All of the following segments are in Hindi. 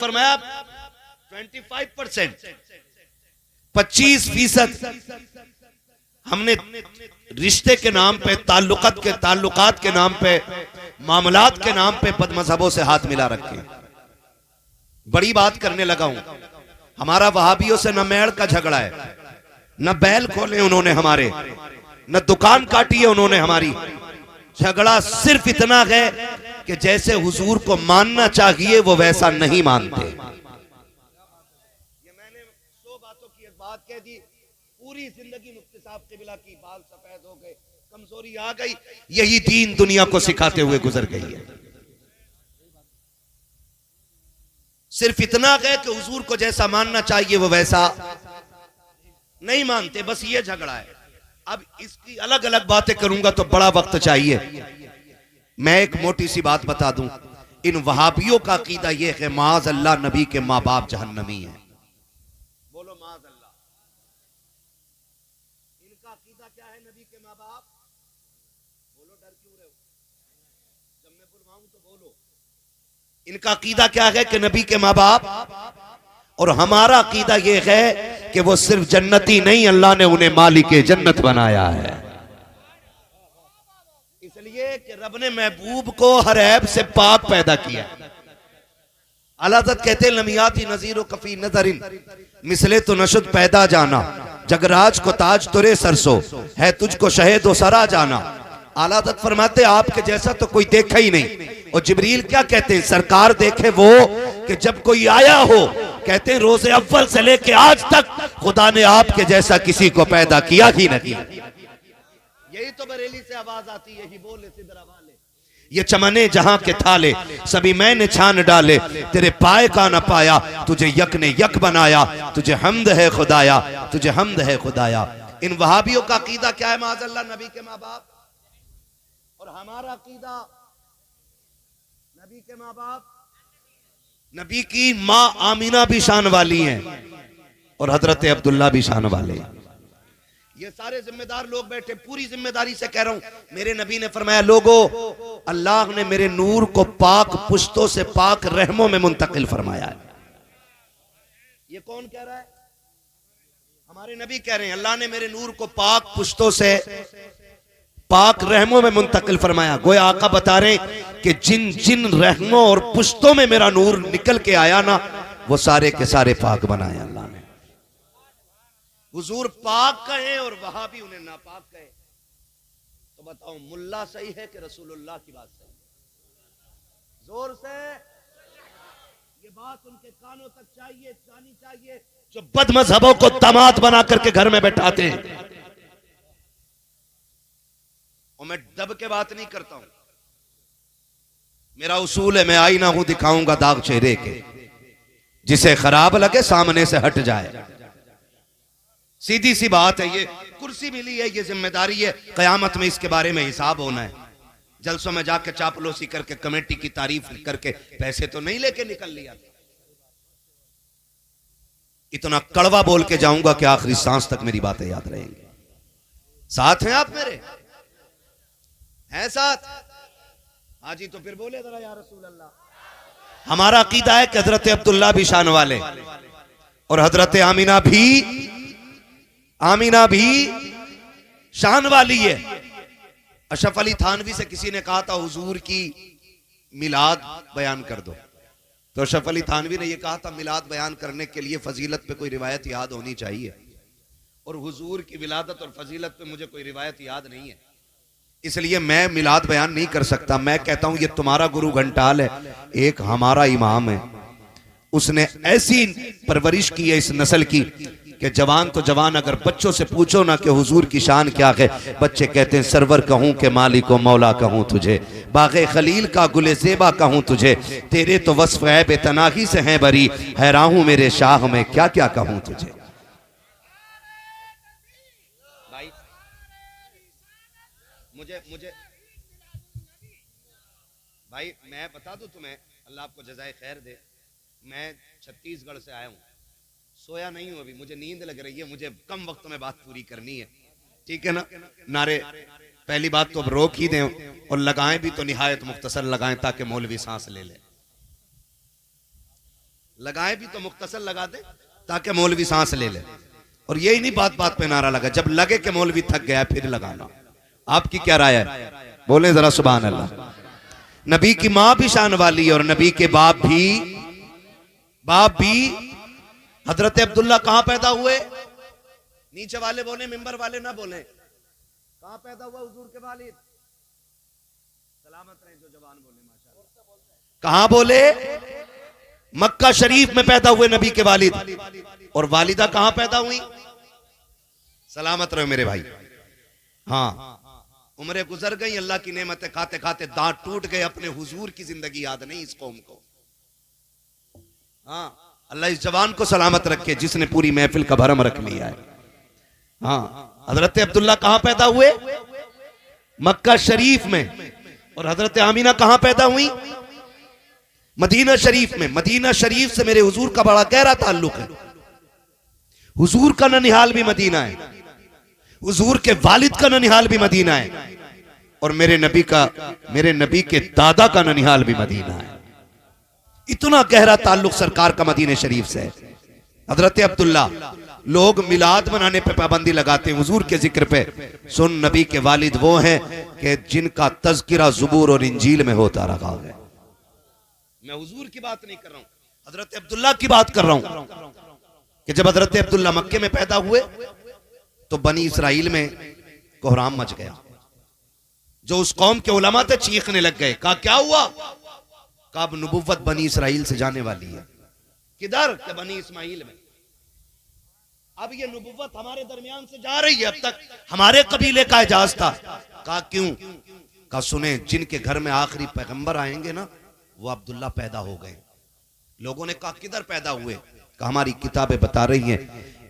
फरमाया 25%, 25% हमने रिश्ते के नाम पे, ताल्लुकात के नाम पे, मामलात के नाम पे बदमज़हबों से हाथ मिला रखे। बड़ी बात करने लगा हूं। हमारा वहाबियों से न मेड़ का झगड़ा है, न बैल खोले उन्होंने हमारे, न दुकान काटी है उन्होंने हमारी। झगड़ा सिर्फ इतना है कि जैसे हुजूर को मानना चाहिए वो वैसा नहीं मानते। ये मैंने 100 बातों की एक बात कह दी, पूरी जिंदगी मुफ्ती साहब क़िबला की बाल सफेद हो गए, कमजोरी आ गई, यही दीन दुनिया को सिखाते हुए गुजर गई है। सिर्फ इतना है कि हुजूर को जैसा मानना चाहिए वो वैसा नहीं मानते, बस ये झगड़ा है। अब इसकी अलग अलग बातें करूंगा तो बड़ा वक्त चाहिए। मैं एक मोटी सी बात बता दूं, इन वहाबियों का अकीदा यह है माज अल्लाह नबी के माँ बाप जहन्नमी है। बोलो माज अल्लाह। इनका अकीदा क्या है नबी के माँ बाप? बोलो, डर क्यों रहे हो? जब मैं बुलवाऊं तो बोलो। इनका अकीदा क्या है कि नबी के माँ बाप, और हमारा अकीदा यह है कि वो सिर्फ जन्नती नहीं, अल्लाह ने उन्हें मालिक जन्नत बनाया है। इसलिए कि रब ने महबूब को हर ऐब से पाक पैदा किया। अलादत कहते हैं लमियाती नजीर कफी नजरिन मिसले तो नशुद पैदा जाना, जगराज को ताज तुरे सरसो है तुझको शहेद व सरा जाना। आलादत फरमाते आपके जैसा तो कोई देखा ही नहीं। और जिब्रील क्या कहते हैं, सरकार देखे वो कि जब कोई आया हो, कहते हैं रोजे अव्वल से लेके आज तक खुदा ने आपके जैसा किसी को पैदा किया ही नहीं। यही तो बरेली से आवाज आती है, यही बोले सिदरा वाले, ये चमने जहां के थाले सभी मैंने छान डाले, तेरे पाए का न पाया तुझे यक ने यक बनाया, तुझे हम्द है खुदाया, तुझे हम्द है खुदाया। इन वहाबियों का अकीदा क्या है? माज़अल्लाह नबी के माँ बाप। और हमारा अकीदा नबी के माँ बाप, नबी की माँ आमीना भी शान वाली हैं और हजरत अब्दुल्ला भी शान वाले हैं। ये सारे जिम्मेदार लोग बैठे, पूरी जिम्मेदारी से कह रहा हूं। मेरे नबी ने फरमाया लोगो, अल्लाह ने मेरे नूर को पाक पुश्तों से पाक रहमों में मुंतकिल फरमाया है। ये कौन कह रहा है? हमारे नबी कह रहे हैं अल्लाह ने मेरे नूर को पाक पुश्तों से पाक रहमों में मुंतकिल फरमाया। गोया आका बता रहे कि जिन जिन रहमों और पुश्तों में मेरा नूर निकल के आया ना, वो सारे के सारे पाक बनाए अल्लाह ने। हुजूर पाक कहे और वहाबी उन्हें नापाक कहे, तो बताओ मुल्ला सही है कि रसूलुल्लाह की बात सही? जोर से ये बात उनके कानों तक चाहिए, जानी चाहिए, जो बदमज़हबों को दामाद बना करके घर में बैठाते हैं। और मैं दब के बात नहीं करता हूं, मेरा उसूल है, मैं आईना हूं, दिखाऊंगा दाग चेहरे के, जिसे खराब लगे सामने से हट जाए। सीधी सी बात है। ये कुर्सी मिली है, ये जिम्मेदारी है, कयामत में इसके बारे में हिसाब होना है। जलसों में जाके चापलूसी करके कमेटी की तारीफ करके पैसे तो नहीं लेके निकल लिया। इतना कड़वा बोल के जाऊंगा कि आखिरी सांस तक मेरी बातें याद रहेंगी। साथ हैं आप मेरे? हैं साथ? हाजी तो फिर बोले जरा या रसूल अल्लाह। हमारा अकीदा है कि हजरत अब्दुल्ला भी शान वाले और हजरत आमीना भी शान वाली है। अशरफ अली थानवी से किसी ने कहा था हुजूर की मिलाद बयान कर दो, तो अशरफ अली थानवी ने यह कहा था मिलाद बयान करने के लिए फजीलत पे कोई रिवायत याद होनी चाहिए, और हुजूर की विलादत और फजीलत पे मुझे कोई रिवायत याद नहीं है, इसलिए मैं मिलाद बयान नहीं कर सकता। मैं कहता हूं ये तुम्हारा गुरु घंटाल है, एक हमारा इमाम है, उसने ऐसी परवरिश की है इस नस्ल की कि जवान तो जवान, अगर बच्चों से पूछो ना कि हुजूर की शान क्या है, बच्चे कहते हैं सरवर कहूं कि मालिक व मौला कहूं तुझे, बाग़े खलील का गुले ज़ेबा कहूं तुझे, तेरे तो वस्फ़ ऐब तनाही से हैं बरी, हैरान हूं मेरे शाह में क्या क्या कहूं तुझे। भाई मुझे भाई मैं बता दूं तुम्हें, अल्लाह आपको जज़ाए खैर दे, मैं छत्तीसगढ़ से आया हूं, सोया नहीं हूं अभी, मुझे नींद लग रही है, मुझे कम वक्त में बात पूरी करनी है, ठीक है ना? नारे पहली बात तो अब रोक ही दें, और लगाएं भी तो निहायत मुख्तसर लगाएं ताकि मौलवी सांस ले ले। लगाए भी तो मुख्तसर लगा दे ताकि मौलवी सांस ले ले। और यही नहीं बात बात पे नारा लगा, जब लगे कि मौलवी थक गया फिर लगाना। आपकी क्या राय है? बोले जरा सुभान अल्लाह। नबी की मां भी शान वाली और नबी के बाप भी हजरत अब्दुल्ला कहां पैदा हुए? नीचे वाले बोले, मिंबर वाले ना बोले। कहां पैदा हुआ हुजूर के वालिद? सलामत रहे जो जवान बोले माशाअल्लाह। कहां बोले? मक्का शरीफ में पैदा हुए नबी के वालिद। और वालिदा कहां पैदा हुई? सलामत रहे मेरे भाई। हाँ, उम्रें गुजर गई, अल्लाह की नेमतें खाते खाते दांत टूट गए, अपने हुजूर की जिंदगी याद नहीं इस कौम को। हाँ, अल्लाह इस जवान को सलामत रखे जिसने पूरी महफिल का भरम रख लिया है। हाँ, हजरत अब्दुल्ला कहां पैदा हुए? मक्का शरीफ में। और हजरत आमीना कहां पैदा हुई? मदीना शरीफ में। मदीना शरीफ से मेरे हुजूर का बड़ा गहरा ताल्लुक है। हुजूर का ननिहाल भी मदीना है, हुजूर के वालिद का ननिहाल भी मदीना है, और मेरे नबी के दादा का ननिहाल भी मदीना है। इतना गहरा ताल्लुक सरकार का मदीने शरीफ से है। हजरत अब्दुल्ला, लोग मिलाद मनाने पे पाबंदी लगाते हैं हुजूर के जिक्र पे। सुन, नबी के वालिद वो हैं कि जिनका तज़किरा ज़ुबूर और इंजील में होता रहा है। मैं हुजूर की बात नहीं कर रहा हूं, हजरत अब्दुल्ला की बात कर रहा हूं कि जब हजरत अब्दुल्ला मक्के में पैदा हुए तो बनी इसराइल में कोहराम मच गया। जो उस कौम के उलमा थे चीखने लग गए। कहा क्या हुआ? कहा अब नबुव्वत बनी इसराइल से जाने वाली है। किधर? के बनी इस्माइल में। अब ये नबुव्वत हमारे दरमियान से जा रही है, अब तक हमारे कबीले का एजाज था। कहा क्यों? कहा सुने, जिनके घर में आखिरी पैगंबर आएंगे ना वो अब्दुल्ला पैदा हो गए। लोगों ने कहा किधर पैदा हुए? कहा हमारी किताबें बता रही हैं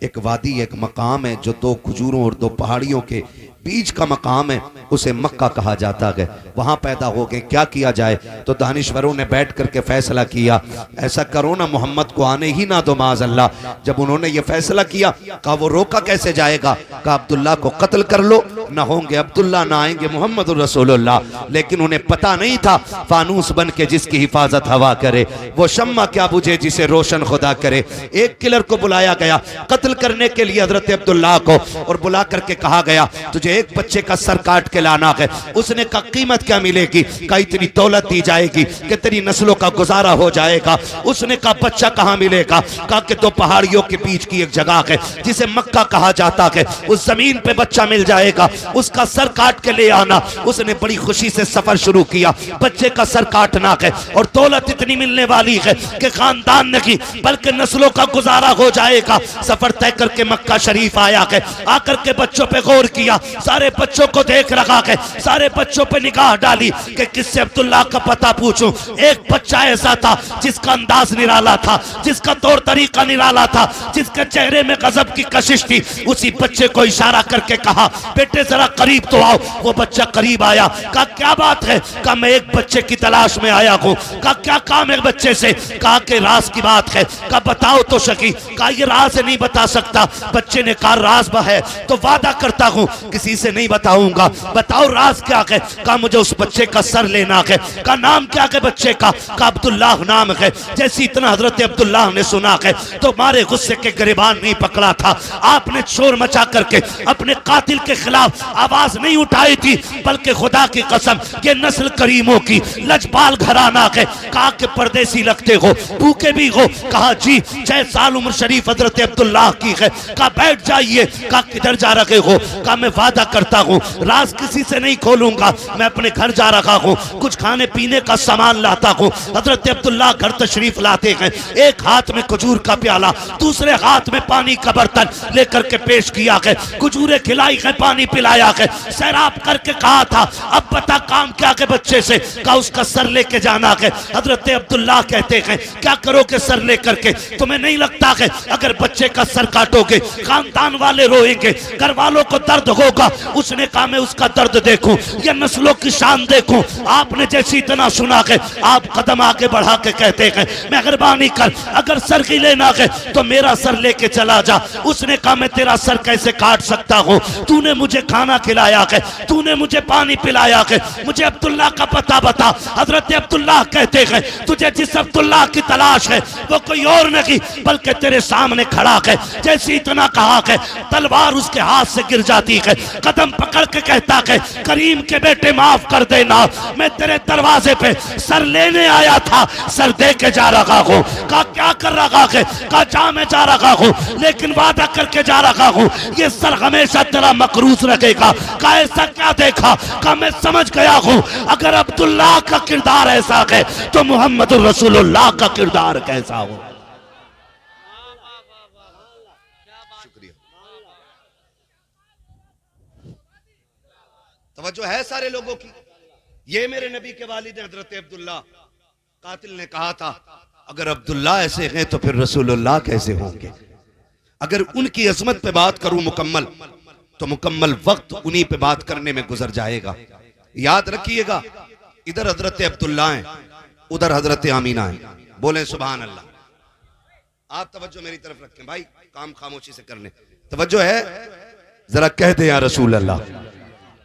एक वादी, एक मकाम है जो दो खजूरों और दो पहाड़ियों के बीच का मकाम है, उसे मक्का कहा जाता है, वहां पैदा हो गए। क्या किया जाए? तो दानिश्वरों ने बैठ करके फैसला किया, ऐसा करो ना मोहम्मद को आने ही ना दो माज़ अल्लाह। जब उन्होंने ये फैसला किया, कहा वो रोका कैसे जाएगा? कहा अब्दुल्ला को कत्ल कर लो, ना होंगे अब्दुल्ला ना आएंगे मोहम्मद रसूलुल्लाह। लेकिन उन्हें पता नहीं था फानूस बन के जिसकी हिफाजत हवा करे वो शम्मा क्या बुझे जिसे रोशन खुदा करे। एक किलर को बुलाया गया कत्ल करने के लिए हजरत अब्दुल्ला को, और बुला करके कहा गया तुझे एक बच्चे का सर काट के लाना है। उसने कहा कीमत क्या मिलेगी? कहा इतनी दौलत दी जाएगी कि तेरी नस्लों का गुजारा हो जाएगा। उसने कहा बच्चा कहां मिलेगा? कहा कि दो पहाड़ियों के बीच की एक जगह है जिसे मक्का कहा जाता है, उस जमीन पे बच्चा मिल जाएगा, उसका सर काट के ले आना। उसने बड़ी खुशी से सफर शुरू किया। बच्चे का सर काटना है और दौलत इतनी मिलने वाली है कि खानदान नहीं बल्कि नस्लों का गुजारा हो जाएगा। सफर तय करके मक्का शरीफ आया है। आकर के बच्चों पे गौर किया, सारे बच्चों को देख रखा है, सारे बच्चों पे निगाह डाली कि किससे अब्दुल्ला का पता पूछूं। एक बच्चा ऐसा था जिसका अंदाज निराला था, जिसका तौर तरीका निराला था, जिसके चेहरे में गजब की कशिश थी। उसी बच्चे को इशारा करके कहा बेटे जरा करीब तो आओ। वो बच्चा करीब आया। कहा क्या बात है? कहा मैं एक बच्चे की तलाश में आया हूँ। कहा क्या काम है बच्चे से? कहा कि राज की बात है। कहा बताओ तो सकी। कहा ये राज नहीं बता सकता। बच्चे ने कहा राज है तो वादा करता हूँ किसी से नहीं बताऊंगा। बताओ राज क्या है? कहा मुझे उस बच्चे का सर लेना है। कहा नाम क्या है बच्चे का? कहा अब्दुल्ला नाम है। जैसे इतना हजरत अब्दुल्ला ने सुना है तो मारे गुस्से के गिरबान नहीं पकड़ा था। आपने शोर मचा करके अपने कातिल के खिलाफ आवाज नहीं उठाई थी, बल्कि खुदा की कसम ये नस्ल करीमों की लजपाल घराना है। कहा कि परदेसी लगते हो, भूखे भी हो। कहा जी 6 साल उम्र शरीफ हजरत अब्दुल्ला की है। कहा बैठ जाइए। कहा किधर जा रहे हो? कहा मैं वादा करता हूँ राज किसी से नहीं खोलूंगा, मैं अपने घर जा रहा हूँ, कुछ खाने पीने का सामान लाता हूँ। हजरत अब्दुल्ला घर तशरीफ लाते हैं। एक हाथ में खजूर का प्याला, दूसरे हाथ में पानी का बर्तन लेकर के पेश किया है। खजूरें खिलाई है, पानी पिलाया है, सैराब करके कहा था अब बता काम क्या है बच्चे से? कहा उसका सर लेके जाना है। हजरत अब्दुल्ला कहते हैं क्या करोगे सर लेकर के? तुम्हें नहीं लगता है अगर बच्चे का सर सर काटोगे, खानदान वाले रोएंगे, घर वालों को दर्द होगा। उसने कहा मैं उसका दर्द देखूं, ये नस्लों की शान देखूं। आपने जैसे इतना सुना के आप कदम आगे बढ़ा के कहते हैं मेहरबानी कर, अगर सर की लेना है तो मेरा सर लेके चला जा। उसने कहा मैं तेरा सर कैसे काट सकता हूं, तूने मुझे खाना खिलाया है, तूने मुझे पानी पिलाया है, मुझे अब्दुल्ला का पता बता। हजरत अब्दुल्ला कहते हैं तुझे जिस अब्दुल्ला की तलाश है वो कोई और नहीं बल्कि तेरे सामने खड़ा है। जैसे इतना कहा है तलवार उसके हाथ से गिर जाती है, कदम पकड़ के कहता है करीम के बेटे माफ कर देना, मैं तेरे दरवाजे पे सर लेने आया था, सर दे के जा रहा हूँ। कहा क्या कर रहा है, कहा जा मैं जा रहा हूँ लेकिन वादा करके जा रहा हूँ ये सर हमेशा तेरा मकरूज रखेगा। कहा ऐसा क्या देखा, कहा मैं समझ गया हूँ अगर अब्दुल्ला का किरदार ऐसा है तो मोहम्मद रसूलुल्लाह का किरदार कैसा हो। शुक्रिया, तवज्जो है सारे लोगों की। ये मेरे नबी के वालिद हजरत अब्दुल्ला, कातिल ने कहा था अगर अब्दुल्ला ऐसे हैं तो फिर रसूलुल्लाह कैसे होंगे। अगर उनकी अजमत पे बात करूं मुकम्मल तो मुकम्मल वक्त उन्हीं पे बात करने में गुजर जाएगा। याद रखिएगा इधर हजरत अब्दुल्ला हैं, उधर हजरत आमीना है। बोले सुभान अल्लाह। आप तवज्जो मेरी तरफ रखें भाई, काम खामोशी से करने तवज्जो है। जरा कह दे या रसूल अल्लाह,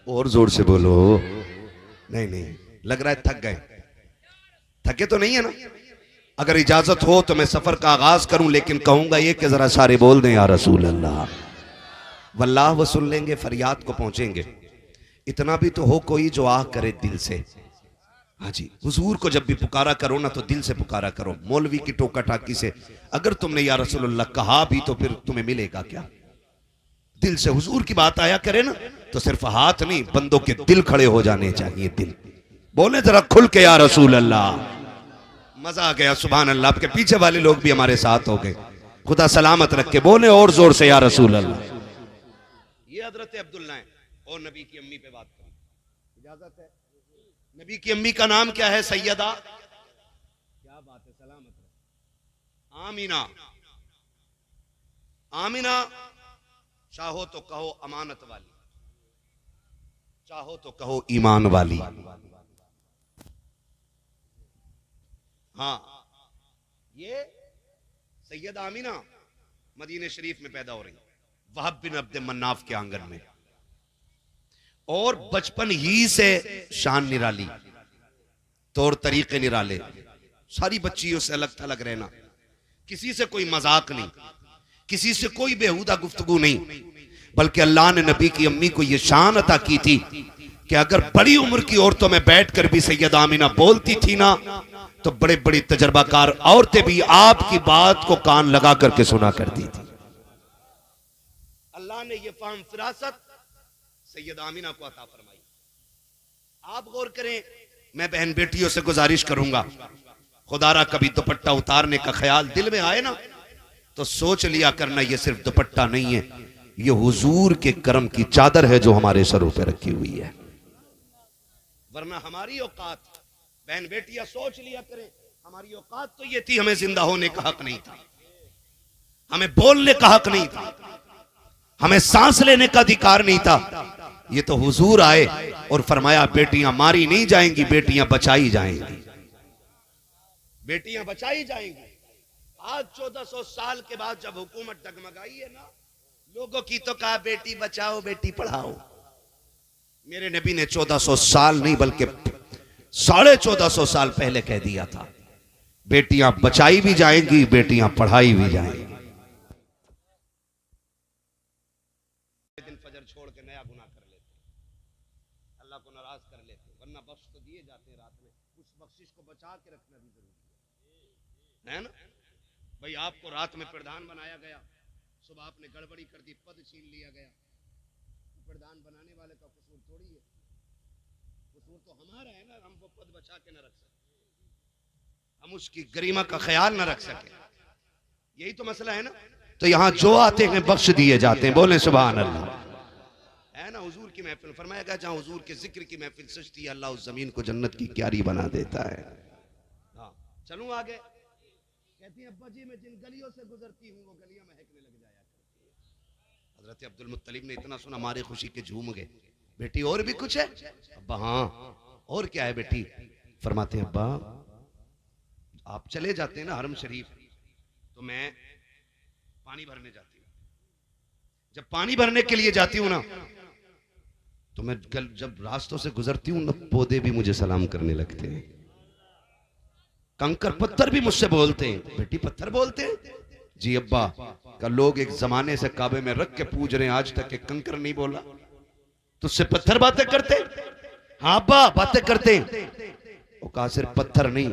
और जोर से बोलो। नहीं नहीं लग रहा है थक गए, थके तो नहीं है ना। अगर इजाजत हो तो मैं सफर का आगाज करूं, लेकिन कहूंगा ये कि जरा सारे बोल दें या रसूल अल्लाह। वल्लाह वो सुन लेंगे, फरियाद को पहुंचेंगे। इतना भी तो हो कोई जो आह करे दिल से। हाँ जी, हुजूर को जब भी पुकारा करो ना तो दिल से पुकारा करो, मौलवी की टोका टाकी से। अगर तुमने या रसूलुल्लाह कहा भी तो फिर तुम्हें मिलेगा क्या। दिल से हुजूर की बात आया करे ना तो सिर्फ हाथ नहीं बंदों के दिल खड़े हो जाने चाहिए। दिल बोले जरा खुल के या रसूल अल्लाह। मजा आ गया, सुभान अल्लाह। आपके पीछे वाले लोग भी हमारे साथ हो गए, खुदा सलामत रखे। बोले और जोर से या रसूल अल्लाह। ये हजरत अब्दुल्ला है और नबी की अम्मी पे बात करें, इजाजत है। नबी की अम्मी का नाम क्या है, सैयदा, क्या बात है, सलामत रहे, आमीना। आमीना चाहो तो कहो अमानत वाली, चाहो तो कहो ईमान वाली। हाँ, ये सैयद आमीना मदीने शरीफ में पैदा हो रही, वहाब बिन अब्द मन्नाफ के आंगन में, और बचपन ही से शान निराली, तौर तरीके निराले, सारी बच्चियों से अलग थलग रहना, किसी से कोई मजाक नहीं, किसी से कोई बेहुदा गुफ्तगू नहीं, बल्कि अल्लाह ने नबी की अम्मी को यह शान अता की थी कि अगर बड़ी उम्र की औरतों में बैठकर भी सैयद आमीना बोलती थी ना तो बड़े बड़ी तजर्बाकार औरतें भी आपकी बात को कान लगा करके सुना करती थी। अल्लाह ने यह फाहम फिरासत सैयद आमीना को अता फरमाई। आप गौर करें, मैं बहन बेटियों से गुजारिश करूंगा, खुदारा कभी दुपट्टा उतारने का ख्याल दिल में आए ना तो सोच लिया करना ये सिर्फ दुपट्टा नहीं है, ये हुजूर के करम की चादर है जो हमारे सरों पे रखी हुई है। वरना हमारी औकात, बहन बेटियां सोच लिया करें, हमारी औकात तो ये थी, हमें जिंदा होने का हक नहीं था, हमें बोलने का हक नहीं था, हमें सांस लेने का अधिकार नहीं था। ये तो हुजूर आए और फरमाया बेटियां मारी नहीं जाएंगी, बेटियां बचाई जाएंगी, बेटियां बचाई जाएंगी। आज 1400 साल के बाद जब हुकूमत डगमगाई है ना, लोगों की तो कहा बेटी बचाओ बेटी पढ़ाओ। मेरे नबी ने 1400 साल नहीं बल्कि 1450 साल पहले कह दिया था बेटियां बचाई भी जाएंगी, बेटियां पढ़ाई भी जाएंगी। दिन फजर छोड़ के नया गुनाह कर लेते, अल्लाह को नाराज कर लेते, वरना बख्श तो दिए जाते हैं रात में। उस बख्शिश को बचा के रखना भी जरूरी है ना भाई। आपको रात में प्रधान बनाया गया, सुबह आपने गड़बड़ी कर दी, पद छीन लिया गया, प्रधान बनाने वाले का कसूर थोड़ी है, कसूर तो हमारा है ना, हम वो पद बचा के न रख सके, हम उसकी गरिमा का ख्याल न रख सके, यही तो मसला है ना। तो यहाँ जो आते हैं बख्श दिए जाते हैं, बोले सुभान अल्लाह। है ना, हुजूर की महफिल, फरमाया गया जहाँ हुजूर के जिक्र की महफिल सजती है अल्लाह उस जमीन को जन्नत की क्यारी बना देता है। हाँ चलूं आगे। कहती है अब्बा जी मैं जिन गलियों से गुजरती हूँ वो गलियां महकने लग जाया हजरत अब्दुल मुत्तलिब ने इतना सुना, मारे खुशी के झूम गए। बेटी और भी कुछ है? अब्बा हाँ, और क्या है बेटी? फरमाते हैं अब्बा आप चले जाते हैं ना हरम शरीफ, तो मैं पानी भरने जाती हूँ। जब पानी भरने के लिए जाती हूँ ना, तो मैं जब रास्तों से गुजरती हूँ ना, पौधे भी मुझे सलाम करने लगते हैं, कंकर पत्थर भी मुझसे बोलते हैं। बेटी पत्थर बोलते हैं? जी अब्बा, का लोग एक जमाने से काबे में रख के पूज रहे हैं, आज तक एक कंकर नहीं बोला, तुझसे पत्थर बातें करते? हाँ अब्बा बातें करते। वो कहा सिर्फ पत्थर नहीं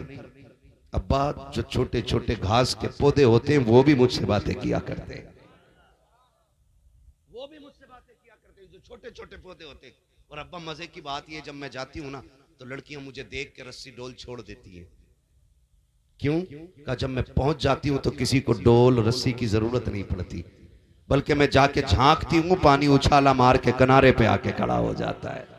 अब्बा, जो छोटे छोटे घास के पौधे होते हैं वो भी मुझसे बातें किया करते हैं, वो भी मुझसे बातें किया करते हैं, जो छोटे छोटे पौधे होते हैं। और अब्बा मजे की बात ये, जब मैं जाती हूँ ना, तो लड़कियां मुझे देख के रस्सी डोल छोड़ देती हैं। क्यों? कहा जब मैं पहुंच जाती हूं तो किसी को डोल रस्सी की जरूरत नहीं पड़ती, बल्कि मैं जाके झांकती हूं, पानी उछाला मार के किनारे पे आके खड़ा हो जाता है,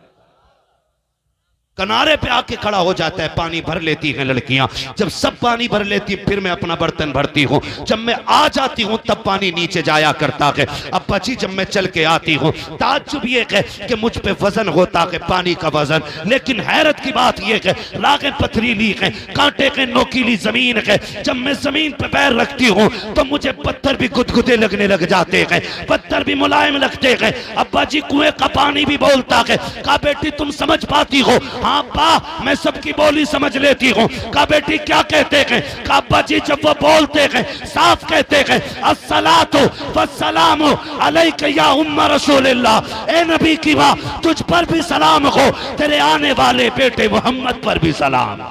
किनारे पे आके खड़ा हो जाता है। पानी भर लेती हैं लड़कियां, जब सब पानी भर लेती फिर मैं अपना बर्तन भरती हूँ। जब मैं आ जाती हूँ तब पानी नीचे जाया करता है। अब्बा जी जब मैं चल के आती हूँ, ताज्जुब ये है कि मुझ पे वजन होता है पानी का वजन, लेकिन हैरत की बात यह है रागें पथरीली है, कांटे के नोकीली जमीन है। जब मैं जमीन पे पैर रखती हूँ तो मुझे पत्थर भी गुदगुदे लगने लग जाते हैं, पत्थर भी मुलायम लगते हैं। अब्बा जी कुएं का पानी भी बोलता है। कहा बेटी तुम समझ पाती हो? हाँ अब्बा मैं सबकी बोली समझ लेती हूँ। कहा बेटी क्या कहते हैं? कहा अब्बा जी जब वो बोलते हैं साफ कहते हैं अस्सलातु वस्सलामु अलैका या उम्मा रसूलिल्लाह, ए नबी की माँ तुझ पर भी सलाम हो, तेरे आने वाले बेटे मोहम्मद पर भी सलाम।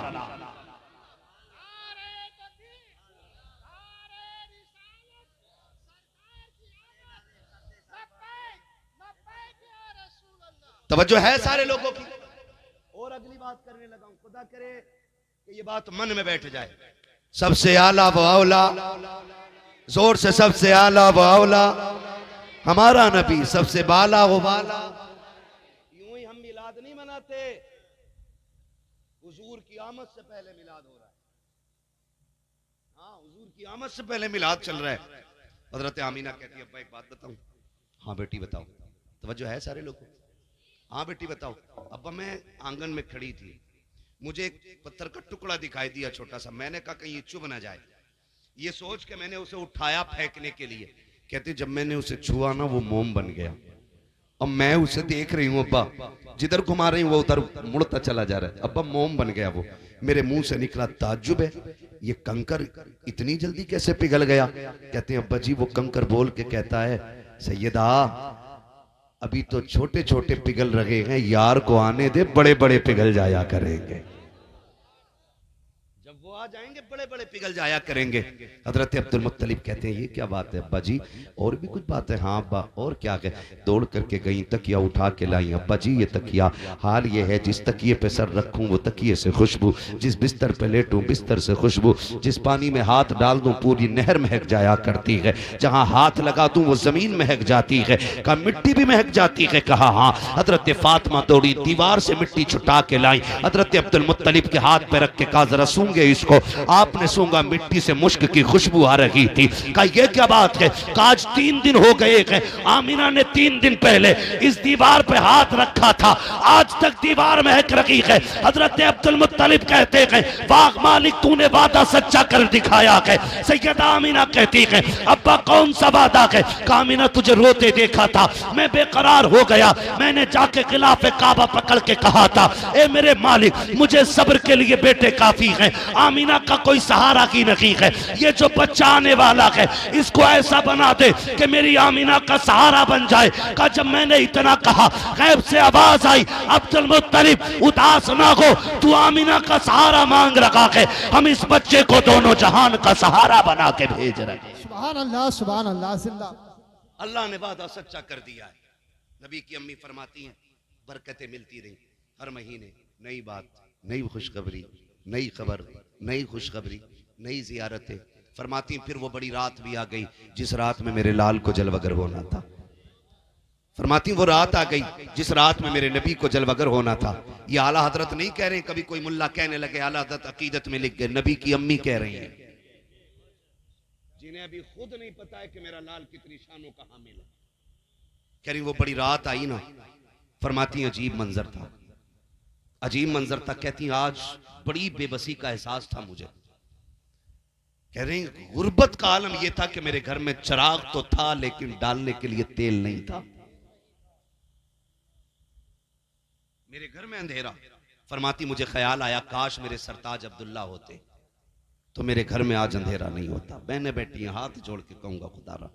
तवज्जो है सारे लोगों की। और अगली बात करने लगा हूं, खुदा करे कि ये बात मन में बैठ जाए। सबसे आला व औला, जोर से सबसे आला व औला हमारा नबी, सबसे बाला व बाला। यूं ही हम मिलाद नहीं मनाते, हुजूर की आमद से पहले मिलाद हो रहा है। हाँ हुजूर की आमद से पहले मिलाद चल रहा है। हजरत आमीना कहती है अब्बा एक बात बताऊं? हाँ बेटी बताओ। तवज्जो है सारे लोगों? हाँ बेटी बताओ। अब्बा मैं आंगन में खड़ी थी, मुझे एक पत्थर का टुकड़ा दिखाई दिया छोटा सा, मैंने कहा कहीं ये चुभ ना जाए, ये सोच के मैंने उसे उठाया फेंकने के लिए। कहते जब मैंने उसे छुआ ना वो मोम बन गया। अब मैं उसे देख रही हूँ अब्बा, जिधर घुमा रही हूँ वो उधर मुड़ता चला जा रहा है। अब्बा मोम बन गया वो। मेरे मुंह से निकला ताज्जुब है, ये कंकर इतनी जल्दी कैसे पिघल गया? कहते हैं अब्बा जी वो कंकर बोल के कहता है सैयदा अभी तो छोटे छोटे पिघल रहे हैं, यार को आने दे, बड़े बड़े पिघल जाया करेंगे, जब वो आ जाएंगे बड़े बड़े पिघल जाया करेंगे। हजरत अब्दुल मुत्तलिब कहते हैं ये क्या बात है अब्बा जी? और भी कुछ बात है? हाँ अब्बा और क्या है? दौड़ करके गई, तकिया उठा के लाई। अब्बा जी ये तकिया, हाल ये है जिस तकिए पे सर रखूं वो तकिए से खुशबू, जिस बिस्तर पे लेटूं बिस्तर से खुशबू, जिस पानी में हाथ डाल दूं पूरी नहर महक जाया करती है, जहां हाथ लगा दूं वो जमीन महक जाती है। कहा मिट्टी भी महक जाती है? कहा हाँ। हजरत फातिमा दौड़ी, दीवार से मिट्टी छुटा के लाई, हजरत अब्दुल मुत्तलिब के हाथ पे रख के कहा जरा सूंघे इसको। आपने सूंघा, मिट्टी से मुश्क की खुशबू आ रही थी। कहा ये क्या बात है? आज 3 दिन हो गए हैं, आमिना ने 3 दिन पहले इस दीवार पे हाथ रखा था, आज तक दीवार महक रही है। हजरत अब्दुल मुत्तलिब कहते हैं वाह मालिक तूने वादा सच्चा कर दिखाया है। सैयदा आमिना कहती है अब्बा कौन सा वादा है? आमिना तुझे रोते देखा था, मैं बेकरार हो गया, मैंने जाके खिलाफे काबा पकड़ के कहा था ए मेरे मालिक मुझे सब्र के लिए बेटे काफी हैं, आमिना का कोई सहारा की नहीं है, ये जो बच्चा आने वाला है इसको ऐसा बना दे कि मेरी आमिना का सहारा बन जाए। का जब मैंने इतना कहा गैब से आवाज आई अब्दुल मुत्तलिब उदास ना हो, तू आमिना का सहारा मांग रखा है, हम इस बच्चे को दोनों जहान का सहारा बना के भेज रहे हैं। सुभान अल्लाह सुभान अल्लाह जिंदा। अल्लाह ने वादा सच्चा कर दिया है। नबी की अम्मी फरमाती हैं बरकतें मिलती रही, हर महीने नई बात, नई खुशखबरी, नई खबर, नई खुशखबरी, नई जियारतें। फरमाती फिर वो बड़ी रात भी आ गई जिस रात में मेरे लाल को जलवगर होना था। फरमाती वो रात आ गई जिस रात में मेरे नबी को जलवगर होना था। ये आला हजरत नहीं कह रहे, कभी कोई मुल्ला कहने लगे आला हजरत अकीदत में लिख गए, नबी की अम्मी कह रही हैं, जिन्हें अभी खुद नहीं पता है कि मेरा लाल कितनी शानों का हामिल है। कह रही वो बड़ी रात आई ना, फरमाती अजीब मंजर था, अजीब मंजर था। कहती आज बड़ी बेबसी का एहसास था मुझे। कह रही गुर्बत का आलम यह था कि मेरे घर में चिराग तो था लेकिन डालने के लिए तेल नहीं था, मेरे घर में अंधेरा। फरमाती मुझे ख्याल आया काश मेरे सरताज अब्दुल्ला होते तो मेरे घर में आज अंधेरा नहीं होता। बहनें बैठी हैं, हाथ जोड़ के कहूंगा खुदारा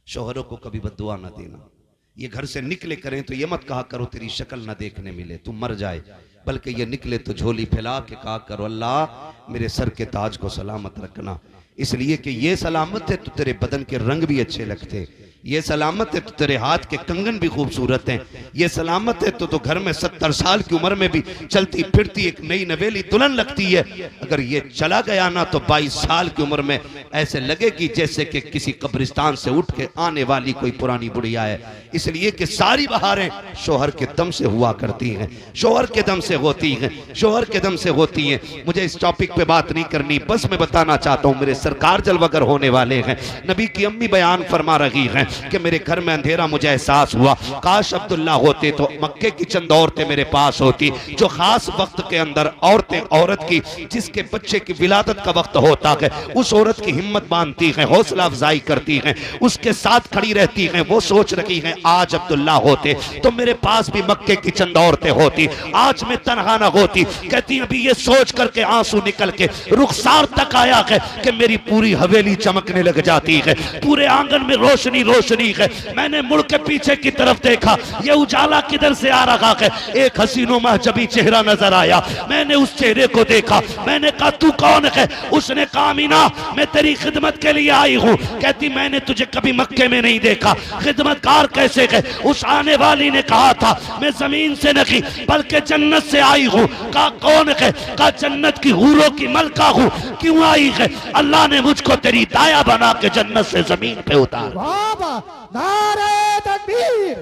शोहरों को कभी बद्दुआ ना देना, ये घर से निकले करें तो ये मत कहा करो तेरी शक्ल ना देखने मिले तू मर जाए, बल्कि ये निकले तो झोली फैला के कहा करो अल्लाह मेरे सर के ताज को सलामत रखना, इसलिए कि ये सलामत है तो तेरे बदन के रंग भी अच्छे लगते, ये सलामत है तो तेरे हाथ के कंगन भी खूबसूरत हैं, ये सलामत है तो घर में 70 साल की उम्र में भी चलती फिरती एक नई नवेली दुल्हन लगती है। अगर ये चला गया ना तो 22 साल की उम्र में ऐसे लगेगी जैसे कि किसी कब्रिस्तान से उठ के आने वाली कोई पुरानी बुढ़िया है। इसलिए कि सारी बहारें शोहर के दम से हुआ करती हैं, शोहर के दम से होती हैं, शोहर के दम से होती हैं। मुझे इस टॉपिक पे बात नहीं करनी, बस मैं बताना चाहता हूँ मेरे सरकार जलवागर होने वाले हैं। नबी की अम्मी बयान फरमा रही हैं कि मेरे घर में अंधेरा मुझे एहसास हुआ काश अब्दुल्ला होते तो मक्के की चंद औरतें मेरे पास होती जो खास वक्त के अंदर औरतें औरत की जिसके बच्चे की विलादत का वक्त होता है उस औरत की हिम्मत बांधती हैं, हौसला अफजाई करती हैं, उसके साथ खड़ी रहती हैं। वो सोच रही हैं आज अब्दुल्ला होते तो मेरे पास भी मक्के की चंद औरतें होती, आज मैं तनहा ना होती। कहती अभी ये सोच करके आंसू निकल के रुखसार तक आया है कि मेरी पूरी हवेली चमकने लग जाती है, पूरे आंगन में रोशनी रोशनी है। मैंने मुड़ के पीछे की तरफ देखा, ये उजाला किधर से आ रहा है, एक हसीनो महजबी चेहरा नजर आया। मैंने उस चेहरे को देखा, मैंने कहा तू कौन है? उसने कहा मीना मैं तेरी खिदमत के लिए आई हूँ। कहती मैंने तुझे कभी मक्के में नहीं देखा, खिदमतकार कैसे है? उस आने वाली ने कहा था मैं जमीन से नहीं बल्कि जन्नत से आई हूँ। कहा कौन है? कहा जन्नत की हूरों की मलका हूँ। क्यों आई है? अल्लाह ने मुझको तेरी दाया बना के जन्नत से जमीन पे उतारा। नारे तकबीर,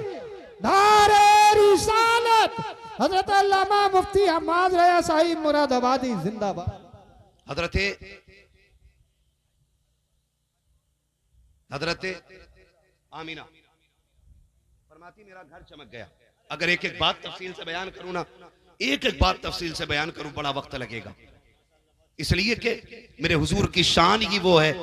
नारे रिसालत, हजरत अल्लामा मुफ्ती हम्माद रया साहिब मुरादाबादी जिंदाबाद। हजरत आमीना फरमाती मेरा घर चमक गया। अगर एक एक बात तफसील से बयान करूं ना, एक एक बात तफसील से बयान करूं बड़ा वक्त लगेगा, इसलिए कि मेरे हुजूर की शान ही वो है।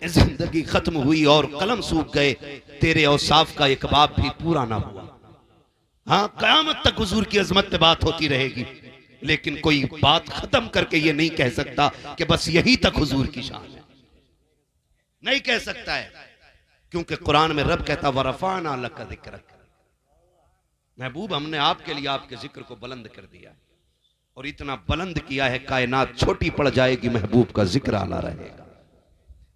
जिंदगी खत्म हुई और कलम सूख गए, तेरे औसाफ का एक बाब भी पूरा ना हुआ। हाँ कयामत तक हुजूर की अजमत पे बात होती रहेगी, लेकिन कोई बात खत्म करके ये नहीं कह सकता कि बस यही तक हुजूर की शान है, नहीं कह सकता है। क्योंकि कुरान में रब कहता वरफाना लका ज़िक्रक, महबूब हमने आपके लिए आपके जिक्र को बुलंद कर दिया और इतना बुलंद किया है कायनात छोटी पड़ जाएगी, महबूब का जिक्र आला रहेगा,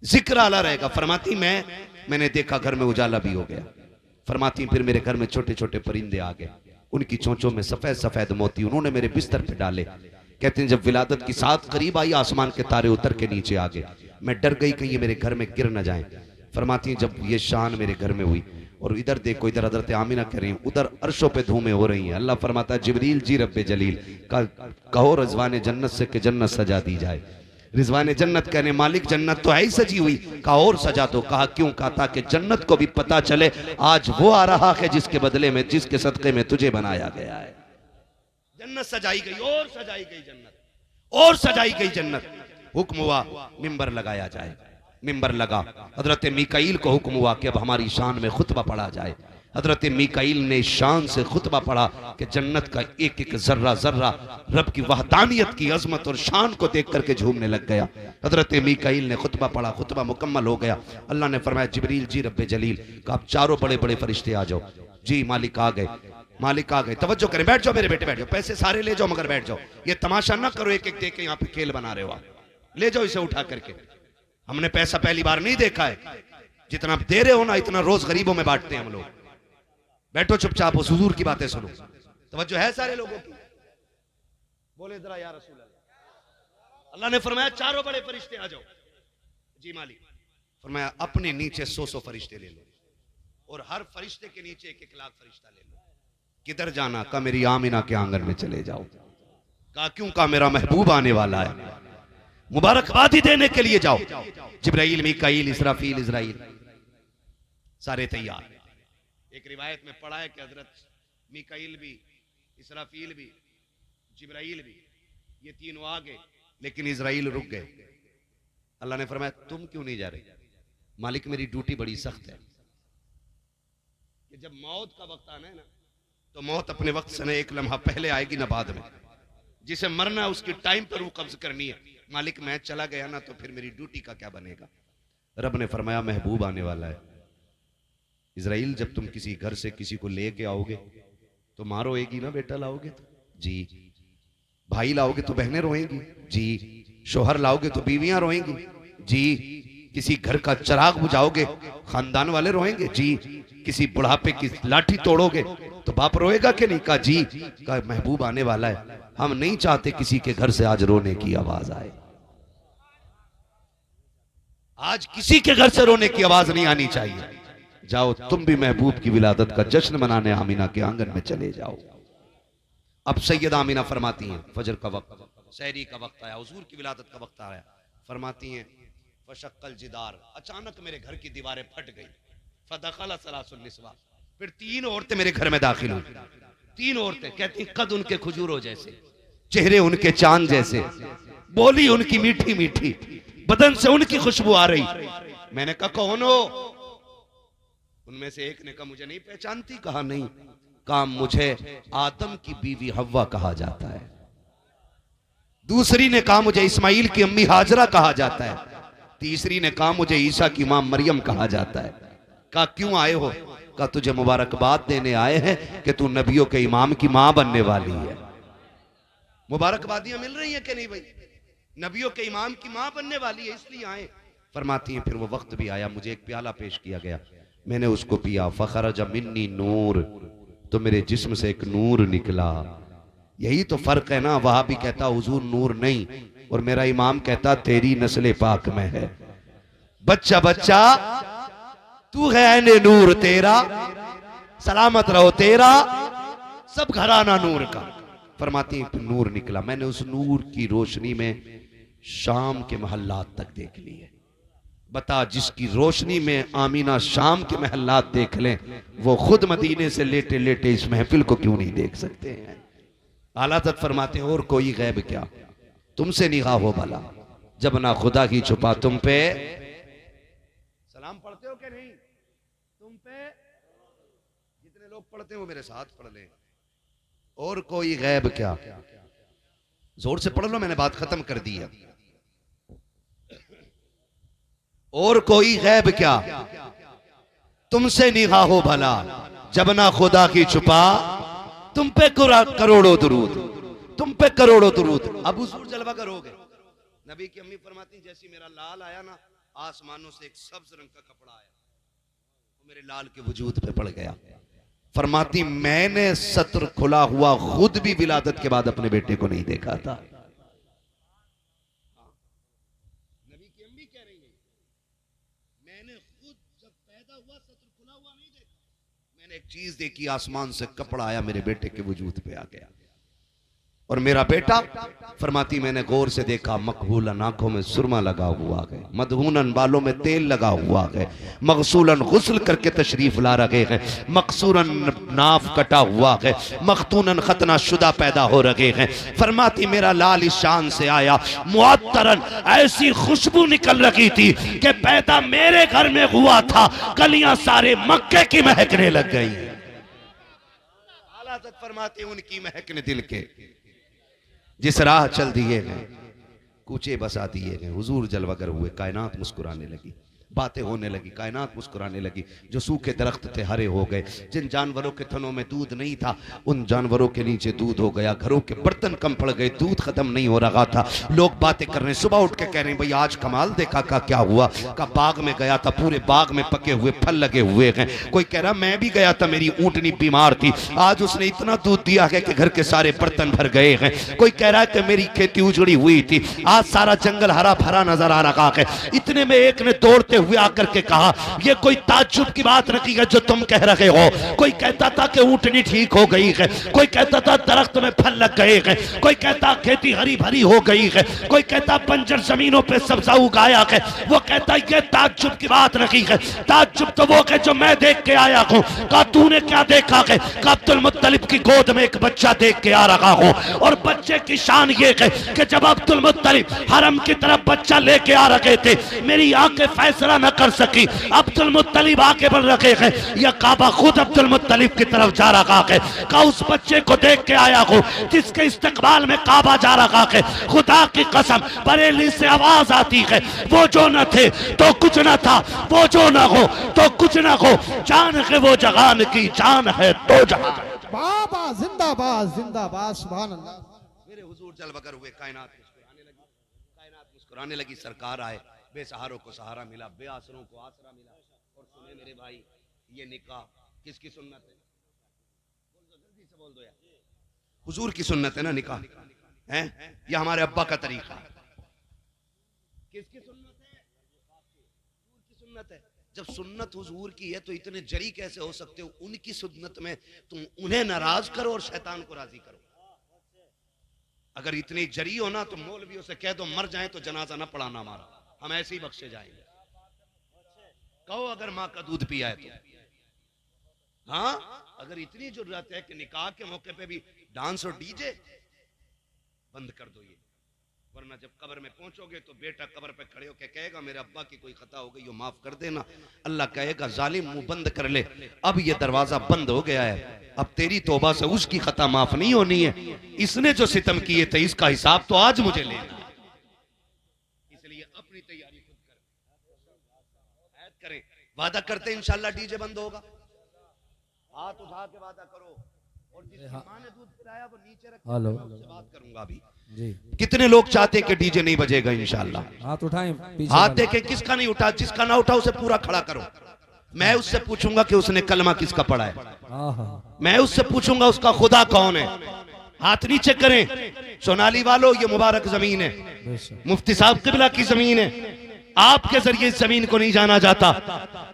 जिक्र आला रहेगा। फरमाती मैंने देखा घर में उजाला भी हो गया। फरमाती फिर मेरे घर में छोटे छोटे परिंदे आ गए, उनकी चोंचों में सफेद सफेद मोती, उन्होंने मेरे बिस्तर पे डाले। कहते हैं जब विलादत की साथ करीब आई आसमान के तारे उतर के नीचे आ गए, मैं डर गई कहीं ये मेरे घर में गिर न जाए। फरमाती जब ये शान मेरे घर में हुई और इधर देखो इधर हजरत आमिना कह रही हूँ, उधर अर्शों पे धूमें हो रही हैं। अल्लाह फरमाता जिब्रील जी रब्बे जलील कहो रिजवान जन्नत से कि जन्नत सजा दी जाए। रिजवान जन्नत कहने मालिक जन्नत तो है ही सजी हुई। कहा और सजा दो। कहा क्यों? कहा ताकि जन्नत को भी पता चले आज वो आ रहा है जिसके बदले में जिसके सदक़े में तुझे बनाया गया है। जन्नत सजाई गई और सजाई गई जन्नत और सजाई गई जन्नत। हुक्म हुआ मिंबर लगाया जाए, मिंबर लगा। हजरत मीकाईल को हुक्म हुआ कि अब हमारी शान में खुतबा पढ़ा जाए। हजरत मीकाईल ने शान से खुतबा पढ़ा कि जन्नत का एक एक जर्रा जर्रा रब की वहदानियत की अजमत और शान को देख करके झूमने लग गया। हजरत मीकाईल ने खुतबा पढ़ा, खुतबा मुकम्मल हो गया। अल्लाह ने फरमाया जिब्रील जी रब्बे जलील का आप चारों बड़े बड़े फरिश्ते आ जाओ। जी मालिक आ गए, मालिक आ गए। तवज्जो करें, बैठ जाओ मेरे बेटे बैठ जाओ, पैसे सारे ले जाओ मगर बैठ जाओ। ये तमाशा ना करो एक एक दे के यहाँ पे खेल बना रहे हो आप, ले जाओ इसे उठा करके। हमने पैसा पहली बार नहीं देखा है, जितना दे रहे हो ना इतना रोज गरीबों में बांटते हैं हम लोग। बैठो चुपचाप, उस हुजूर की बातें सुनो। तवज्जो है सारे लोगों की? बोले जरा या रसूल अल्लाह। अल्लाह ने फरमाया चारों बड़े फरिश्ते आ जाओ। जी मालिक। फरमाया अपने नीचे 100 फरिश्ते ले लो और हर फरिश्ते के नीचे 1 लाख फरिश्ता ले लो। किधर जाना? का मेरी आमिना के आंगन में चले जाओ। कहा क्यों? का मेरा महबूब आने वाला है, मुबारकबादी देने के लिए जाओ। जिब्राइल मीकाईल इसराफील इजराइल सारे तैयार। एक रिवायत में पढ़ा है कि हजरत मिकाईल भी, इसराफील भी, जिब्राइल भी, ये तीनों आ गए, लेकिन इजराइल रुक गए। अल्लाह ने फरमाया तुम क्यों नहीं जा रहे? मालिक मेरी ड्यूटी बड़ी सख्त है कि जब मौत का वक्त आना है ना, तो मौत अपने वक्त से न एक लम्हा पहले आएगी ना बाद में। जिसे मरना है उसकी टाइम पर वो कब्ज करनी है। मालिक मैं चला गया ना तो फिर मेरी ड्यूटी का क्या बनेगा? रब ने फरमाया महबूब आने वाला है। इजराइल जब तुम किसी घर से किसी को लेके आओगे तो माँ रोएगी ना, बेटा लाओगे तो जी, भाई लाओगे तो बहनें रोएंगी जी, शोहर लाओगे तो बीवियां रोएंगी जी, किसी घर का चिराग बुझाओगे खानदान वाले रोएंगे जी, किसी बुढ़ापे की लाठी तोड़ोगे तो बाप रोएगा कि नहीं? कहा जी, कहा महबूब आने वाला है, हम नहीं चाहते किसी के घर से आज रोने की आवाज आए। आज किसी के घर से रोने की आवाज नहीं आनी चाहिए। जाओ तुम भी महबूब की विलादत का जश्न मनाने आमीना के आंगन में चले जाओ। अब सैयदा आमीना फरमाती हैं फजर का वक्त, सहरी का वक्त आया, हुजूर की विलादत का वक्त आया। फरमाती हैं फशक्कल जिदार, अचानक मेरे घर की दीवारें फट गई। फदखला सलासुन निस्वा, फिर 3 औरतें मेरे घर में दाखिल हुई। 3 औरतें, कहती कद उनके खजूरों जैसे, चेहरे उनके चांद जैसे, बोली उनकी मीठी मीठी, बदन से उनकी खुशबू आ रही। मैंने कहा कौन हो? उनमें से एक ने कहा मुझे नहीं पहचानती। कहा नहीं। कहा मुझे आदम की बीवी हव्वा कहा जाता है। दूसरी ने कहा मुझे इस्माइल की अम्मी हाजरा कहा जाता है। तीसरी ने कहा मुझे ईसा की मां मरियम कहा जाता है। कहा क्यों आए हो? कहा तुझे मुबारकबाद देने आए हैं कि तू नबियों के इमाम की मां बनने वाली है। मुबारकबादियां मिल रही हैं कि नहीं भाई? नबियों के इमाम की मां बनने वाली है, इसलिए आए। फरमाती हैं फिर वो वक्त भी आया, मुझे एक प्याला पेश किया गया, मैंने उसको पिया। फखरज मिन्नी नूर, तो मेरे जिस्म से एक नूर निकला। यही तो फर्क है ना, वहां भी कहता हुजूर नूर नहीं, और मेरा इमाम कहता तेरी नस्ल पाक में है। बच्चा बच्चा तू है ने नूर तेरा, सलामत रहो तेरा सब घराना नूर का। फरमाती नूर निकला, मैंने उस नूर की रोशनी में शाम के महल्लात तक देख ली है। बता जिसकी रोशनी में आमीना शाम के महल्लात देख लें, वो खुद मदीने से लेटे लेटे इस महफिल को क्यों नहीं देख सकते हैं? आला हज़रत फरमाते हैं और कोई गैब क्या, तुमसे निगाह हो भला, जब ना खुदा की छुपा तुम पे। सलाम पढ़ते हो कि नहीं? तुम पे जितने लोग पढ़ते हैं वो मेरे साथ पढ़ लें। और कोई गैब क्या, जोर से पढ़ लो, मैंने बात खत्म कर दी है। और कोई गैब क्या, तुमसे निगाह हो भला, जब ना खुदा की छुपा तुम पे करोड़ों दुरूद, तुम पे करोड़ों दुरूद। अब हुजूर जलवा करोगे। नबी की अम्मी फरमाती जैसी मेरा लाल आया ना, आसमानों से एक सब्ज रंग का कपड़ा आया, वो मेरे लाल के वजूद पे पड़ गया। फरमाती मैंने सत्र खुला हुआ खुद भी विलादत के बाद अपने बेटे को नहीं देखा था। नबी की अम्मी कह रही है मैंने खुद जब पैदा हुआ सत्र खुला हुआ नहीं देखा, मैंने एक चीज देखी, आसमान से कपड़ा आया मेरे बेटे के वजूद पे आ गया। और मेरा बेटा, फरमाती मैंने गौर से देखा, मकबूलन आंखों में सुरमा लगा हुआ है, मदहूनन बालों में तेल लगा हुआ है, मगसूलन गुस्ल करके तशरीफ ला रहे हैं, मकसूरन नाफ कटा हुआ है, मखतूनन खतना शुदा पैदा हो रहे हैं। फरमाती मेरा लाल इस शान से आया, मुअत्तरन ऐसी खुशबू निकल रही थी कि पैदा मेरे घर में हुआ था, गलियां सारे मक्के की महकने लग गई। आला हज़रत फरमाते उनकी महकने दिल के जिस राह चल दिए गए, कूचे बसा दिए गए, हुजूर जलवागर हुए, कायनात मुस्कुराने लगी, बातें होने लगी, कायनात मुस्कुराने लगी। जो सूखे दरख्त थे हरे हो गए, जिन जानवरों के थनों में दूध नहीं था उन जानवरों के नीचे दूध हो गया, घरों के बर्तन कम पड़ गए, दूध खत्म नहीं हो रहा था। लोग बातें कर रहे हैं, सुबह उठ के कह रहे हैं भाई आज कमाल देखा। का क्या हुआ? का बाग में गया था, पूरे बाग में पके हुए फल लगे हुए हैं। कोई कह रहा मैं भी गया था, मेरी ऊँटनी बीमार थी, आज उसने इतना दूध दिया है कि घर के सारे बर्तन भर गए हैं। कोई कह रहा है कि मेरी खेती उजड़ी हुई थी, आज सारा जंगल हरा भरा नजर आ रहा है। इतने में एक ने दौड़ते हुए आकर के कहा, ये कोई ताज्जुब की बात नहीं है जो तुम कह रहे हो। कोई कहता था कि ऊँटनी ठीक हो गई है, कोई कहता था दरख्त में फल लग गए हैं, कोई कहता खेती हरी भरी हो गई है, कोई कहता बंजर जमीनों पे सब्जा उगाया है। वो कहता ये ताज्जुब की बात नहीं है, ताज्जुब तो वो है जो मैं देख के आया हूँ। कहा तूने क्या देखा है? कहा अब्दुल मुत्तलिब की गोद में एक बच्चा देख के आ रहा हूँ, और बच्चे की शान ये है कि जब अब्दुल मुत्तलिब हरम की तरफ बच्चा लेके आ रहे थे, मेरी आंखें फैसला न कर सकी। अब्दुल मुत्तलिब आगे बढ़ रहे हैं, यह काबा खुद अब्दुल मुत्तलिब की तरफ जा रहा है। कहा उस बच्चे को देख के आया हूँ जिसके इस्तकबाल में काबा जा रहा है। खुदा की कसम बरेली से आवाज आती है, वो जो न थे तो कुछ न था, वो जो न हो तो कुछ न हो, जान है वो जहान की, जान है तो जहान। बाबा जिंदाबाद जिंदाबाद, सुभान अल्लाह। मेरे हुजूर जल बकर हुए, कायनात मुस्कुराने लगी। सरकार आए, बेसहारों को सहारा मिला, बेआसरों को आसरा मिला। और सुने मेरे भाई, ये निकाह किसकी सुन्नत है? जल्दी से बोल दो यार। हुजूर की सुन्नत है ना निकाह, है ये हमारे अब्बा का तरीका है। किसकी सुन्नत है? हुजूर की सुन्नत है। जब सुन्नत हुजूर की है तो इतने जरी कैसे हो सकते हो? उनकी सुन्नत में तुम उन्हें नाराज करो और शैतान को राजी करो। अगर इतनी जरी हो ना तो मौलवियों से कह दो मर जाए तो जनाजा ना पढ़ाना हमारा, हम ऐसे ही बख्शे जाएंगे। कहो अगर माँ का दूध पिया है तो। हाँ, अगर इतनी जरूरत है कि निकाह के मौके पे भी डांस और डीजे बंद कर दो ये, वरना जब कब्र में पहुंचोगे तो बेटा कब्र पे खड़े होकर कहेगा मेरे अब्बा की कोई खता हो गई हो माफ कर देना। अल्लाह कहेगा जालिम मुंह बंद कर ले, अब ये दरवाजा बंद हो गया है, अब तेरी तौबा से उसकी खता माफ नहीं होनी है। इसने जो सितम किए थे इसका हिसाब तो आज मुझे लेना है। इसलिए अपनी तैयारी खुद करें, वादा करते हैं इंशाल्लाह डीजे बंद होगा। हाथ उठा के वादा करो, और जिसकी मां ने दूध पिलाया वो नीचे रख, हेलो उससे बात करूंगा अभी। जी, कितने लोग चाहते हैं कि डीजे नहीं बजेगा इंशाल्लाह? हाथ उठाएं पीछे हाथ वाले। देखें किसका नहीं उठा, जिसका ना उठा उसे पूरा खड़ा करो। मैं उससे पूछूंगा कि उसने कलमा किसका पढ़ा है, मैं उससे पूछूंगा उसका खुदा कौन है। हाथ नीचे करें। सोनाली वालों ये मुबारक जमीन है, मुफ्ती साहब किबला की जमीन है। आपके जरिए इस जमीन को नहीं जाना जाता,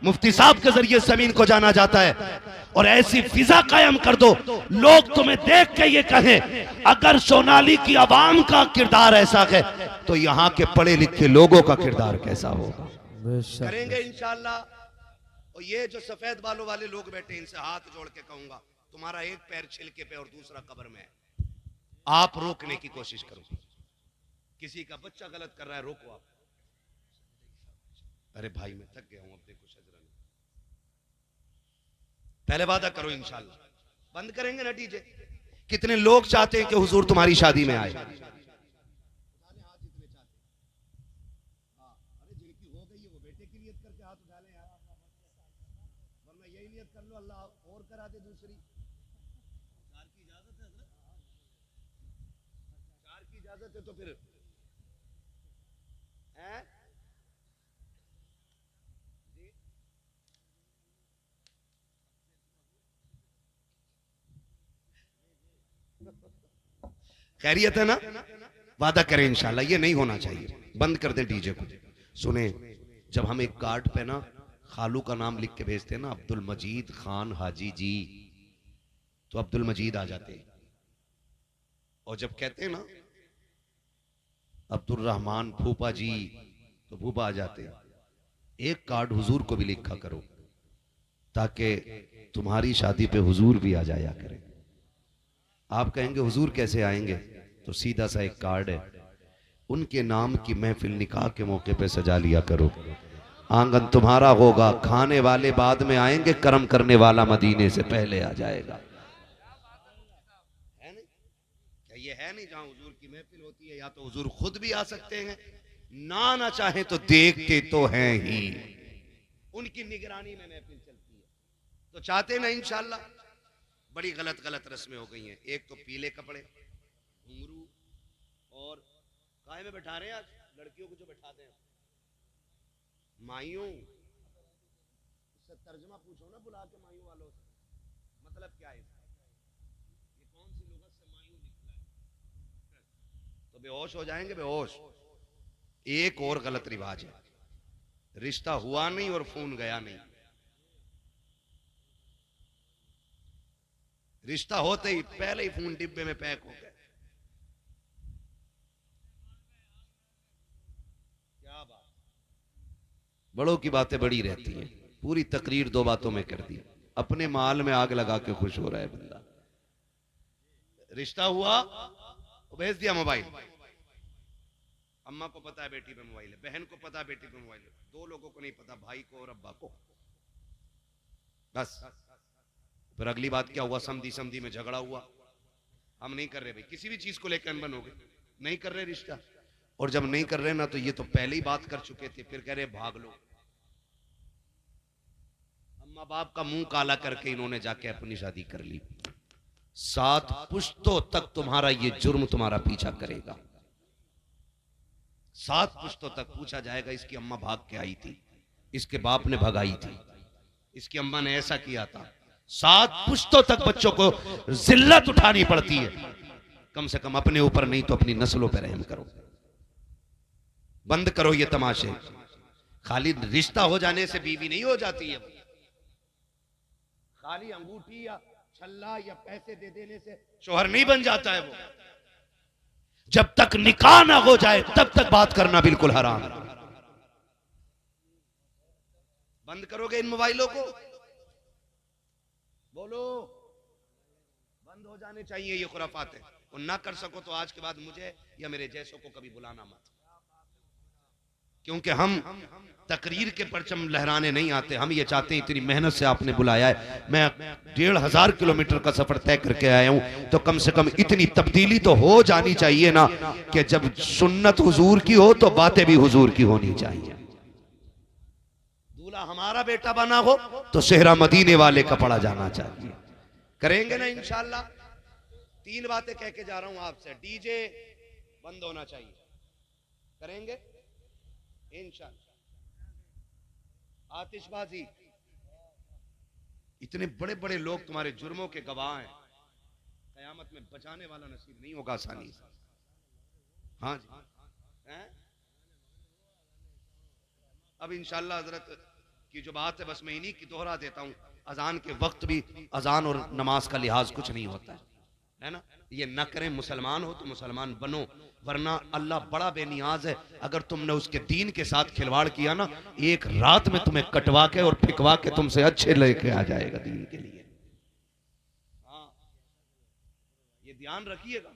मुफ्ती साहब के जरिए इस जमीन को जाना जाता है। और ऐसी फिजा कायम कर दो लोग तुम्हें देख के ये कहें अगर सोनाली की आवाम का किरदार ऐसा है तो यहाँ के पढ़े लिखे लोगों का किरदार कैसा होगा। करेंगे इंशाल्लाह। और ये जो सफेद बालों वाले लोग बैठे इनसे हाथ जोड़ के कहूंगा तुम्हारा एक पैर छिलके पे और दूसरा कब्र में है, आप रोकने की कोशिश करो। किसी का बच्चा गलत कर रहा है रोको आप। अरे भाई मैं थक गया हूं, अब देखो शजरा ने पहले वादा करो इंशाल्लाह बंद करेंगे ना डीजे। कितने लोग चाहते हैं कि हुजूर तुम्हारी शादी में आए? तो फिर हैं? खैरियत है ना? वादा करें इंशाल्लाह ये नहीं होना चाहिए, बंद कर दें डीजे को। सुने, जब हम एक कार्ड पे ना खालू का नाम लिख के भेजते हैं ना, अब्दुल मजीद खान हाजी जी, तो अब्दुल मजीद आ जाते हैं। और जब कहते हैं ना अब्दुल रहमान फूफा जी, तो फूफा आ जाते हैं। एक कार्ड हुजूर को भी लिखा करो ताकि तुम्हारी शादी पे हुजूर भी आ जाया करें। आप कहेंगे हुजूर कैसे आएंगे, तो सीधा सा एक कार्ड है, उनके नाम की महफिल निकाह के मौके पे सजा लिया करो। आंगन तुम्हारा होगा, खाने वाले बाद में आएंगे, कर्म करने वाला मदीने से पहले आ जाएगा। है नहीं? क्या ये है नहीं जहां हुजूर की महफिल होती है, या तो हुजूर खुद भी आ सकते हैं, ना चाहे तो देखते तो हैं ही, उनकी निगरानी में महफिल चलती है। तो चाहते ना इंशाल्लाह। बड़ी गलत गलत रस्में हो गई हैं। एक तो पीले कपड़े, घुंघरू, और काहे में बैठा रहे हैं आज लड़कियों को जो बैठाते हैं माइयों, इससे तर्जुमा पूछो ना बुला के माइयों वालों से, मतलब क्या है इसका? ये कौन सी लुगत से माइयों निकला है? तो बेहोश हो जाएंगे बेहोश। एक और गलत रिवाज है, रिश्ता हुआ नहीं और फोन गया नहीं। रिश्ता होते ही पहले ही फोन डिब्बे में पैक हो गया। क्या बात, बड़ों की बातें बड़ी रहती हैं। पूरी तकरीर 2 बातों में कर दी, अपने माल में आग लगा के खुश हो रहा है बंदा। रिश्ता हुआ, भेज दिया मोबाइल। अम्मा को पता है बेटी पे मोबाइल है, बहन को पता है बेटी पे मोबाइल है, 2 लोगों को नहीं पता, भाई को और अब्बा को। बस फिर अगली बात क्या हुआ, समधी समधी में झगड़ा हुआ। हम नहीं कर रहे भाई, किसी भी चीज को लेकर अनबन हो गई, नहीं कर रहे रिश्ता। और जब नहीं कर रहे ना, तो ये तो पहले ही बात कर चुके थे, फिर कह रहे भाग लो। अम्मा बाप का मुंह काला करके इन्होंने जाके अपनी शादी कर ली। 7 पुश्तों तक तुम्हारा ये जुर्म तुम्हारा पीछा करेगा। 7 पुश्तों तक पूछा जाएगा, इसकी अम्मा भाग के आई थी, इसके बाप ने भगाई थी, इसकी अम्मा ने ऐसा किया था। 7 पुश्तों तक बच्चों को जिल्लत उठानी पड़ती है। कम से कम अपने ऊपर नहीं तो अपनी नस्लों पर रहम करो। बंद करो ये तमाशे। खाली रिश्ता हो जाने से बीवी नहीं हो जाती है। खाली अंगूठी या छल्ला या पैसे दे देने से शोहर नहीं बन जाता है वो। जब तक निकाह ना हो जाए तब तक बात करना बिल्कुल हराम है। बंद करोगे इन मोबाइलों को? बोलो, बंद हो जाने चाहिए ये खुराफात है। और ना कर सको तो आज के बाद मुझे या मेरे जैसों को कभी बुलाना मत, क्योंकि हम तकरीर के परचम लहराने नहीं आते। हम ये चाहते हैं, इतनी मेहनत से आपने बुलाया है, मैं 1500 किलोमीटर का सफर तय करके आया हूं, तो कम से कम इतनी तब्दीली तो हो जानी चाहिए ना कि जब सुन्नत हुजूर की हो तो बातें भी हुजूर की होनी चाहिए। दूल्हा हमारा बेटा बना हो तो सेहरा मदीने वाले का पड़ा जाना चाहिए। करेंगे ना इंशाल्लाह। 3 बातें कह के जा रहा हूं आपसे। डीजे बंद होना चाहिए, करेंगे इंशाल्लाह। आतिशबाजी, इतने बड़े बड़े लोग तुम्हारे जुर्मों के गवाह हैं, कयामत में बचाने वाला नसीब नहीं होगा आसानी से। हाँ जी, हैं? अब इंशाल्लाह हजरत की जो बात है बस मैं इन्हीं की दोहरा देता हूं। अजान के वक्त भी अजान और नमाज का लिहाज कुछ नहीं होता है ना। ये न करें। मुसलमान हो तो मुसलमान बनो, वरना अल्लाह बड़ा बेनियाज है। अगर तुमने उसके दीन के साथ खिलवाड़ किया ना, एक रात में तुम्हें कटवा के और फिकवा के तुमसे अच्छे लेके आ जाएगा दीन के लिए। हाँ, ये ध्यान रखिएगा।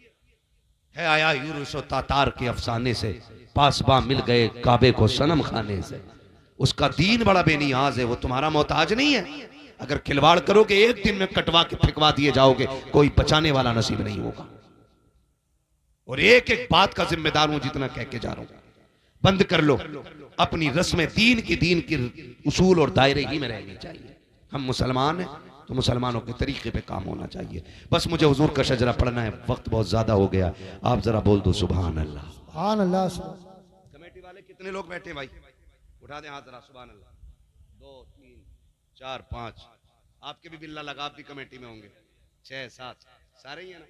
है आया यूनुस तातार के अफसाने से, पासबा मिल गए काबे को सनम खाने से। उसका दीन बड़ा बेनियाज है, वो तुम्हारा मोहताज नहीं है। अगर खिलवाड़ करोगे एक दिन में कटवा के फिकवा दिए जाओगे, कोई बचाने वाला नसीब नहीं होगा। और एक एक बात का जिम्मेदार हूं जितना कह के जा रहा हूं। बंद कर लो अपनी रस्में, दीन की उसूल और दायरे ही में रहनी चाहिए। हम मुसलमान हैं तो मुसलमानों के तरीके पे काम होना चाहिए। बस मुझे हुजूर का शजरा पढ़ना है, वक्त बहुत ज्यादा हो गया। आप जरा बोल दो सुभान अल्लाह। सुभान अल्लाह। कमेटी वाले कितने लोग बैठे भाई, उठा दें हाथ जरा। सुभान अल्लाह। 2 3 4 5, आपके भी बिल्ला लगा, आप भी कमेटी में होंगे। 6 7 सारे ही है ना।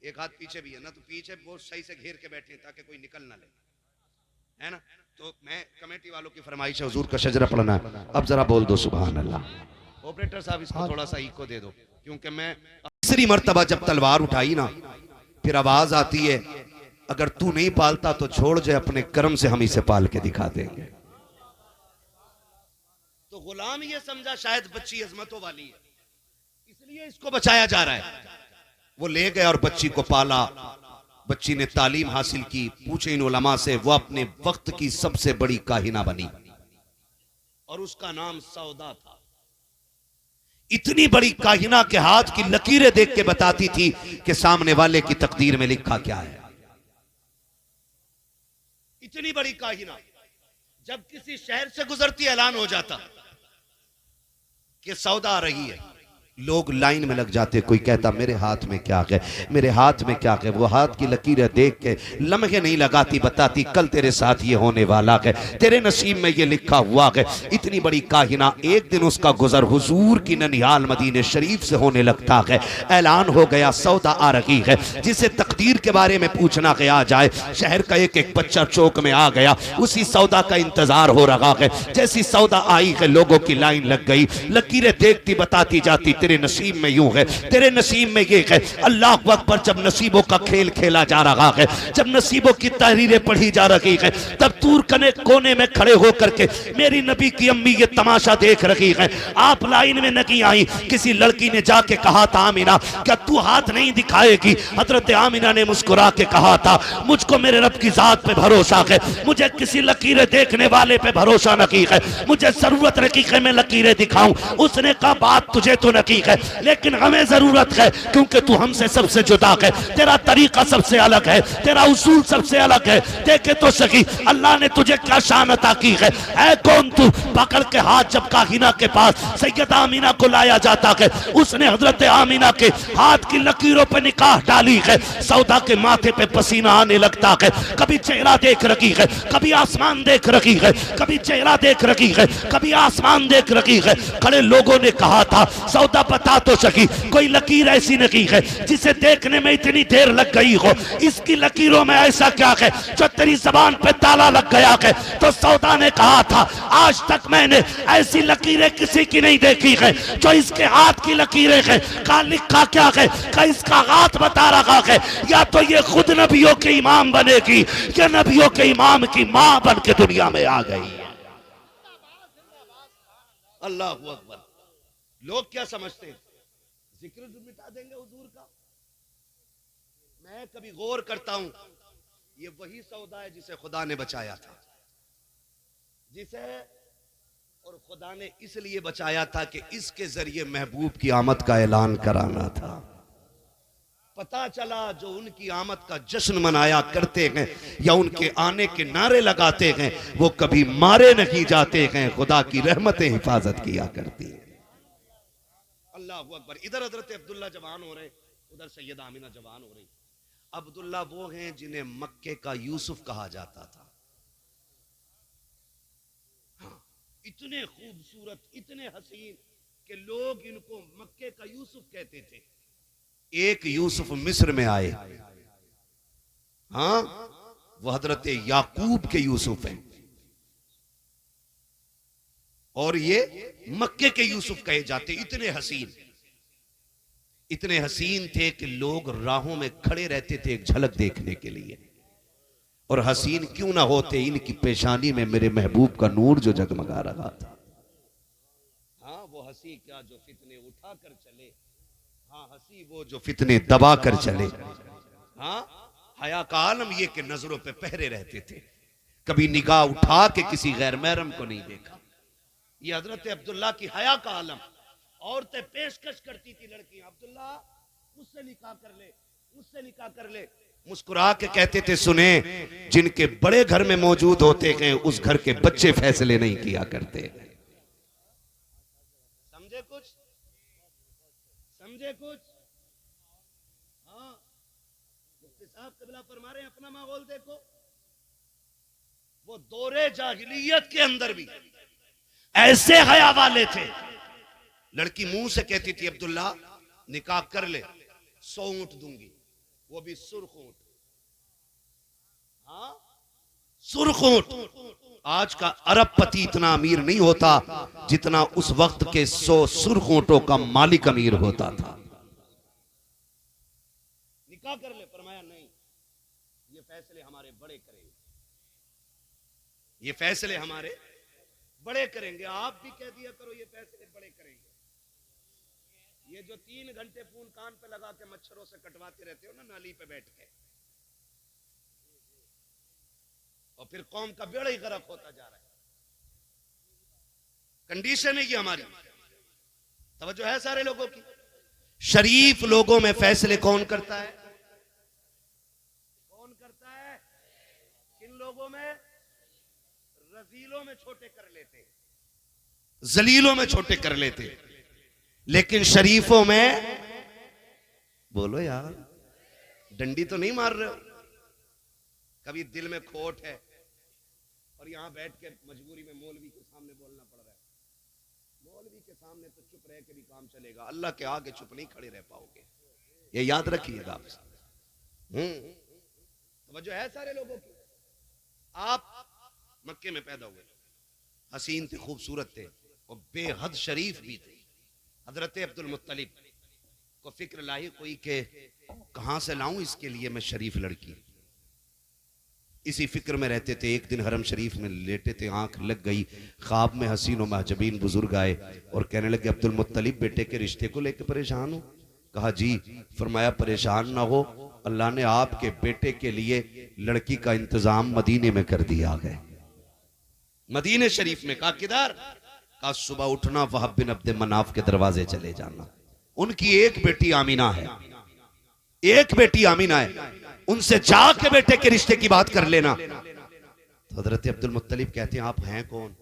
एक हाथ पीछे भी है ना, तो पीछे बहुत सही से घेर के बैठे ताकि कोई निकल ना ले, है ना। तो मैं कमेटी वालों की फरमाइश है, हुजूर का शजरा पढ़ना है। अब जरा बोल दो सुभान अल्लाह। ऑपरेटर साहब इसको थोड़ा सा इको दे दो, क्योंकि मैं तीसरी मर्तबा जब तलवार उठाई ना, फिर आवाज आती है, अगर तू नहीं पालता तो छोड़ जाए, अपने कर्म से हम इसे पाल के दिखा देंगे। तो गुलाम ये समझा शायद बच्ची अजमतों वाली है, इसलिए इसको बचाया जा रहा है। वो ले गया और बच्ची को पाला। बच्ची ने तालीम हासिल की, पूछे इन उलमा से, वो अपने वक्त की सबसे बड़ी काहिना बनी और उसका नाम सौदा था। इतनी बड़ी काहिना के हाथ की लकीरें देख के बताती थी कि सामने वाले की तकदीर में लिखा क्या है। इतनी बड़ी काहिना, जब किसी शहर से गुजरती ऐलान हो जाता कि सौदा आ रही है, लोग लाइन में लग जाते, कोई कहता मेरे हाथ में क्या है, मेरे हाथ में क्या है। वो हाथ की लकीरें देख के लम्हे नहीं लगाती, बताती कल तेरे साथ ये होने वाला है, तेरे नसीब में ये लिखा हुआ है। इतनी बड़ी काहिना, एक दिन उसका गुजर हुजूर की ननिहाल मदीने शरीफ से होने लगता है। ऐलान हो गया सौदा आ रही है। जिसे तकदीर के बारे में पूछना गया जाए, शहर का एक एक बच्चा चौक में आ गया, उसी सौदा का इंतजार हो रहा है। जैसी सौदा आई है, लोगों की लाइन लग गई, लकीरें देखती बताती जाती तेरे नसीब में यूं है, तेरे नसीब में ये है। अल्लाह अकबर, जब नसीबों का खेल खेला जा रहा है, जब नसीबों की तहरीरें पढ़ी जा रही है, तब दूर कने कोने में खड़े होकर के मेरी नबी की अम्मी ये तमाशा देख रही है। आप लाइन में नहीं आई, किसी लड़की ने जाके कहा था आमिना क्या तू हाथ नहीं दिखाएगी? हजरत आमिना ने मुस्कुरा के कहा था मुझको मेरे रब की जात पे भरोसा है, मुझे किसी लकीरें देखने वाले पे भरोसा नहीं है, मुझे जरूरत नहीं है मैं लकीरें दिखाऊं। उसने कहा बात तुझे तो नहीं है, लेकिन हमें जरूरत है, क्योंकि तू हमसे सबसे जुदा है, तेरा तरीका सबसे अलग है, तेरा उसूल सबसे अलग है। देखे तो सही अल्लाह ने तुझे क्या शान अता की है। ऐ कौन तू? पकड़ के हाथ जब काहिना के पास सैयदा आमीना को लाया जाता है, उसने हजरत आमीना के हाथ की लकीरों पर निकाह डाली है। सौदा के माथे पे पसीना आने लगता है, कभी चेहरा देख रही है, कभी आसमान देख रही है, कभी चेहरा देख रही है, कभी आसमान देख रही है। खड़े लोगों ने कहा था सौदा बता तो सकी, कोई लकीर ऐसी नहीं है जिसे देखने में इतनी देर लग गई हो, इसकी लकीरों में ऐसा क्या है जो तेरी जबान पे ताला लग गया है? तो सौदा ने कहा था आज तक मैंने ऐसी लकीरें किसी की नहीं देखी है जो इसके हाथ की लकीरें हैं। का लिखा क्या है? का इसका हाथ बता रहा है, या तो ये खुद नबियों के इमाम बनेगी या नबियों के इमाम की मां बन के दुनिया में आ गई। अल्लाह अकबर। लोग क्या समझते हैं जिक्र मिटा देंगे हुजूर का? मैं कभी गौर करता हूं, ये वही सौदा है जिसे खुदा ने बचाया था, जिसे और खुदा ने इसलिए बचाया था कि इसके जरिए महबूब की आमद का ऐलान कराना था। पता चला जो उनकी आमद का जश्न मनाया करते हैं या उनके आने के नारे लगाते हैं, वो कभी मारे नहीं जाते हैं, खुदा की रहमतें हिफाजत किया करती है। अल्लाह अकबर। इधर हजरत अब्दुल्ला जवान हो रहे, उधर सैयदा आमिना जवान हो रही। अब्दुल्ला वो हैं जिन्हें मक्के का यूसुफ कहा जाता था। हाँ, इतने खूबसूरत, इतने हसीन कि लोग इनको मक्के का यूसुफ कहते थे। एक यूसुफ मिस्र में आए, हाँ, वो हजरत याकूब के यूसुफ हैं, और ये मक्के के यूसुफ कहे जाते। इतने हसीन थे कि लोग राहों में खड़े रहते थे एक झलक देखने के लिए। और हसीन क्यों ना होते, इनकी पेशानी में मेरे महबूब का नूर जो जगमगा रहा था। हाँ, वो हंसी क्या जो फितने उठा कर चले, हाँ हंसी वो जो फितने दबा कर चले। हाँ, हया का आलम ये कि नजरों पे पहरे रहते थे, कभी निगाह उठा के किसी गैर महरम को नहीं देखा। ये हजरत अब्दुल्ला की हया का आलम। औरतें पेशकश करती थी, लड़कियां अब्दुल्ला मुझसे निकाह कर ले, मुझसे निकाह कर ले। मुस्कुरा के कहते थे सुने, जिनके बड़े घर में मौजूद होते हैं उस घर के बच्चे फैसले नहीं किया करते। समझे कुछ? समझे कुछ? हाँ, मुफ्ती साहब कबला फरमा रहे हैं, अपना माहौल देखो। वो दौरे जाहिलियत के अंदर भी ऐसे हया वाले थे। लड़की मुंह से कहती थी अब्दुल्ला निकाह कर ले, 100 ऊंट दूंगी, वो भी सुर्ख ऊंट। हाँ, सुर्ख ऊंट। आज का अरबपति इतना अमीर नहीं होता जितना उस वक्त के 100 सुर्ख ऊंटों का मालिक अमीर होता था। निकाह कर ले, फरमाया नहीं, ये फैसले हमारे बड़े करेंगे, ये फैसले हमारे बड़े करेंगे। आप भी कह दिया करो ये फैसले बड़े करेंगे। ये जो 3 घंटे फोन कान पे लगा के मच्छरों से कटवाते रहते हो ना नाली पे बैठ के, और फिर कौम का बेड़ा ही गर्क होता जा रहा है। कंडीशन है ये हमारी। तवज्जो है सारे लोगों की? शरीफ लोगों में फैसले कौन करता है? कौन करता है? किन लोगों में? रजीलों में छोटे कर लेते, जलीलों में छोटे कर लेते। लेकिन शरीफों में, बोलो यार, डंडी तो नहीं मार रहे हो? कभी दिल में खोट है और यहां बैठ के मजबूरी में मौलवी के सामने बोलना पड़ रहा है। मौलवी के सामने तो चुप रह के भी काम चलेगा, अल्लाह के आगे चुप नहीं खड़े रह पाओगे, ये याद रखिएगा आप। तवज्जो है सारे लोगों की। आप मक्के में पैदा हुए, हसीन थे, खूबसूरत थे और बेहद शरीफ भी थे। हजरत अब्दुल मुत्तलिब को फिक्र लाई कोई के कहां से लाऊं इसके लिए मैं शरीफ लड़की। इसी फिक्र में रहते थे। एक दिन हरम शरीफ में लेटे थे, आंख लग गई, ख्वाब में हसीन और महजबीन बुजुर्ग आए और कहने लगे अब्दुल मुत्तलिब बेटे के रिश्ते को लेकर परेशान हो? कहा जी। फरमाया परेशान ना हो, अल्लाह ने आपके बेटे के लिए लड़की का इंतजाम मदीने में कर दिया है। मदीने शरीफ में। कहा किधर? कहा सुबह उठना वहाब बिन अब्द मनाफ के दरवाजे चले जाना, उनकी एक बेटी आमीना है, एक बेटी आमीना है, उनसे जाके बेटे के रिश्ते की बात कर लेना। तो हजरत अब्दुल मुत्तलिब कहते हैं आप हैं कौन?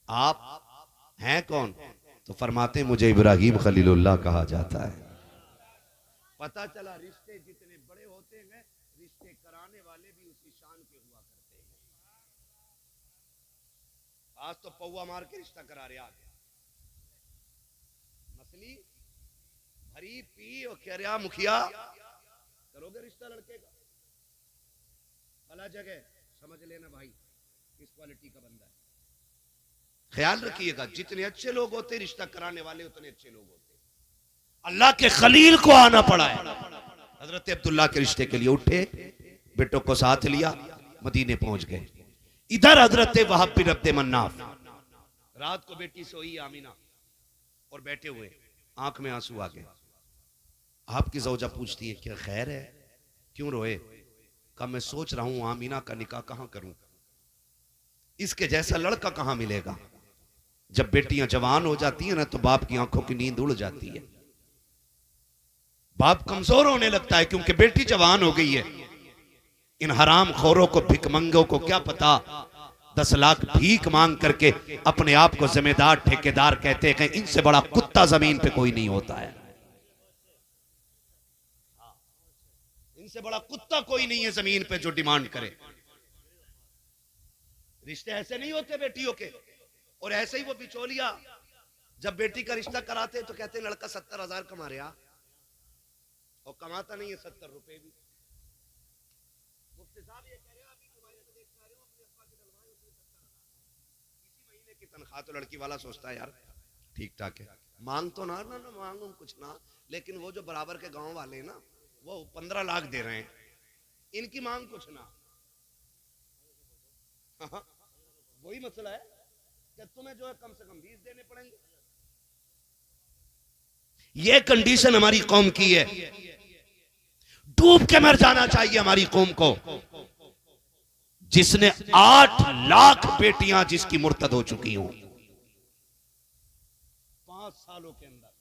आप हैं कौन? तो फरमाते हैं मुझे इब्राहिम खलीलुल्लाह कहा जाता है। पता चला रिश्ते जितने बड़े होते हैं, रिश्ते कराने वाले भी उसी शान के हुआ करते हैं। आज तो पौवा मार के रिश्ता करा रहे आगे, मछली भरी पी और कह रहा मुखिया करोगे रिश्ता लड़के का? भला जगह समझ लेना भाई, किस क्वालिटी का बंदा है। ख्याल रखिएगा, जितने अच्छे लोग होते रिश्ता कराने वाले उतने अच्छे लोग होते। अल्लाह के खलील को आना पड़ा है। हजरत अब्दुल्ला के रिश्ते के लिए उठे, बेटों को साथ लिया, मदीने पहुंच गए। इधर हजरत वहाब बिन अब्द मन्नाफ, रात को बेटी सोई आमीना और बैठे हुए, आंख में आंसू आ गए। आपकी ज़ौजा पूछती है क्या खैर है, क्यों रोए? कहा मैं सोच रहा हूं आमीना का निकाह कहां करूं, इसके जैसा लड़का कहां मिलेगा। जब बेटियां जवान हो जाती हैं ना तो बाप की आंखों की नींद उड़ जाती है, बाप कमजोर होने लगता है, क्योंकि बेटी जवान हो गई है। इन हराम खोरों को, भिकमंगों को क्या पता 10 लाख भीख मांग करके अपने आप को जिम्मेदार ठेकेदार कहते हैं, इनसे बड़ा कुत्ता जमीन पे कोई नहीं होता है, इनसे बड़ा कुत्ता कोई नहीं है जमीन पे जो डिमांड करे। रिश्ते ऐसे नहीं होते बेटियों के। और ऐसे ही वो बिचौलिया जब बेटी का रिश्ता कराते तो कहते हैं लड़का 70,000 कमा रहा, और कमाता नहीं है 70 रुपए भी। मुफ्ती साहब ये कह रहे हैं अभी तुम्हारे को देख रहे हो अपने अब्बा की डलवाए उसने 70,000, इसी महीने की तनख्वाह। तो लड़की वाला सोचता है यार ठीक ठाक है, मांग तो ना मांगू कुछ ना, लेकिन वो जो बराबर के गांव वाले ना वो 15 लाख दे रहे हैं, इनकी मांग कुछ ना। वही मसला है कि तुम्हें जो है कम से कम 20 देने पड़ेंगे। ये कंडीशन हमारी कौम की है। डूब के मर जाना चाहिए हमारी कौम को, जिसने 8 लाख बेटियां जिसकी मुर्तद हो चुकी हों 5 सालों के अंदर।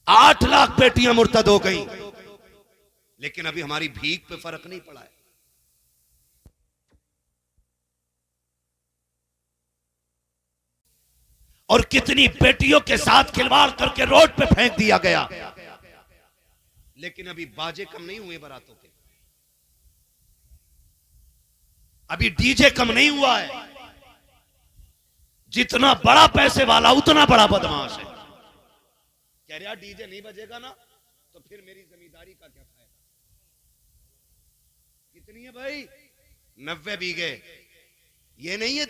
8 लाख बेटियां मुर्तद हो गई, लेकिन अभी हमारी भीख पे फर्क नहीं पड़ा है। और कितनी बेटियों के साथ खिलवाड़ करके रोड पे फेंक दिया गया, लेकिन अभी बाजे कम नहीं हुए बारातों के, अभी डीजे कम नहीं हुआ है। जितना बड़ा पैसे वाला उतना बड़ा बदमाश है। कह रहा डीजे नहीं बजेगा ना तो फिर मेरी जमींदारी का क्या फायदा। कितनी है भाई? 90 बीघे। ये नहीं है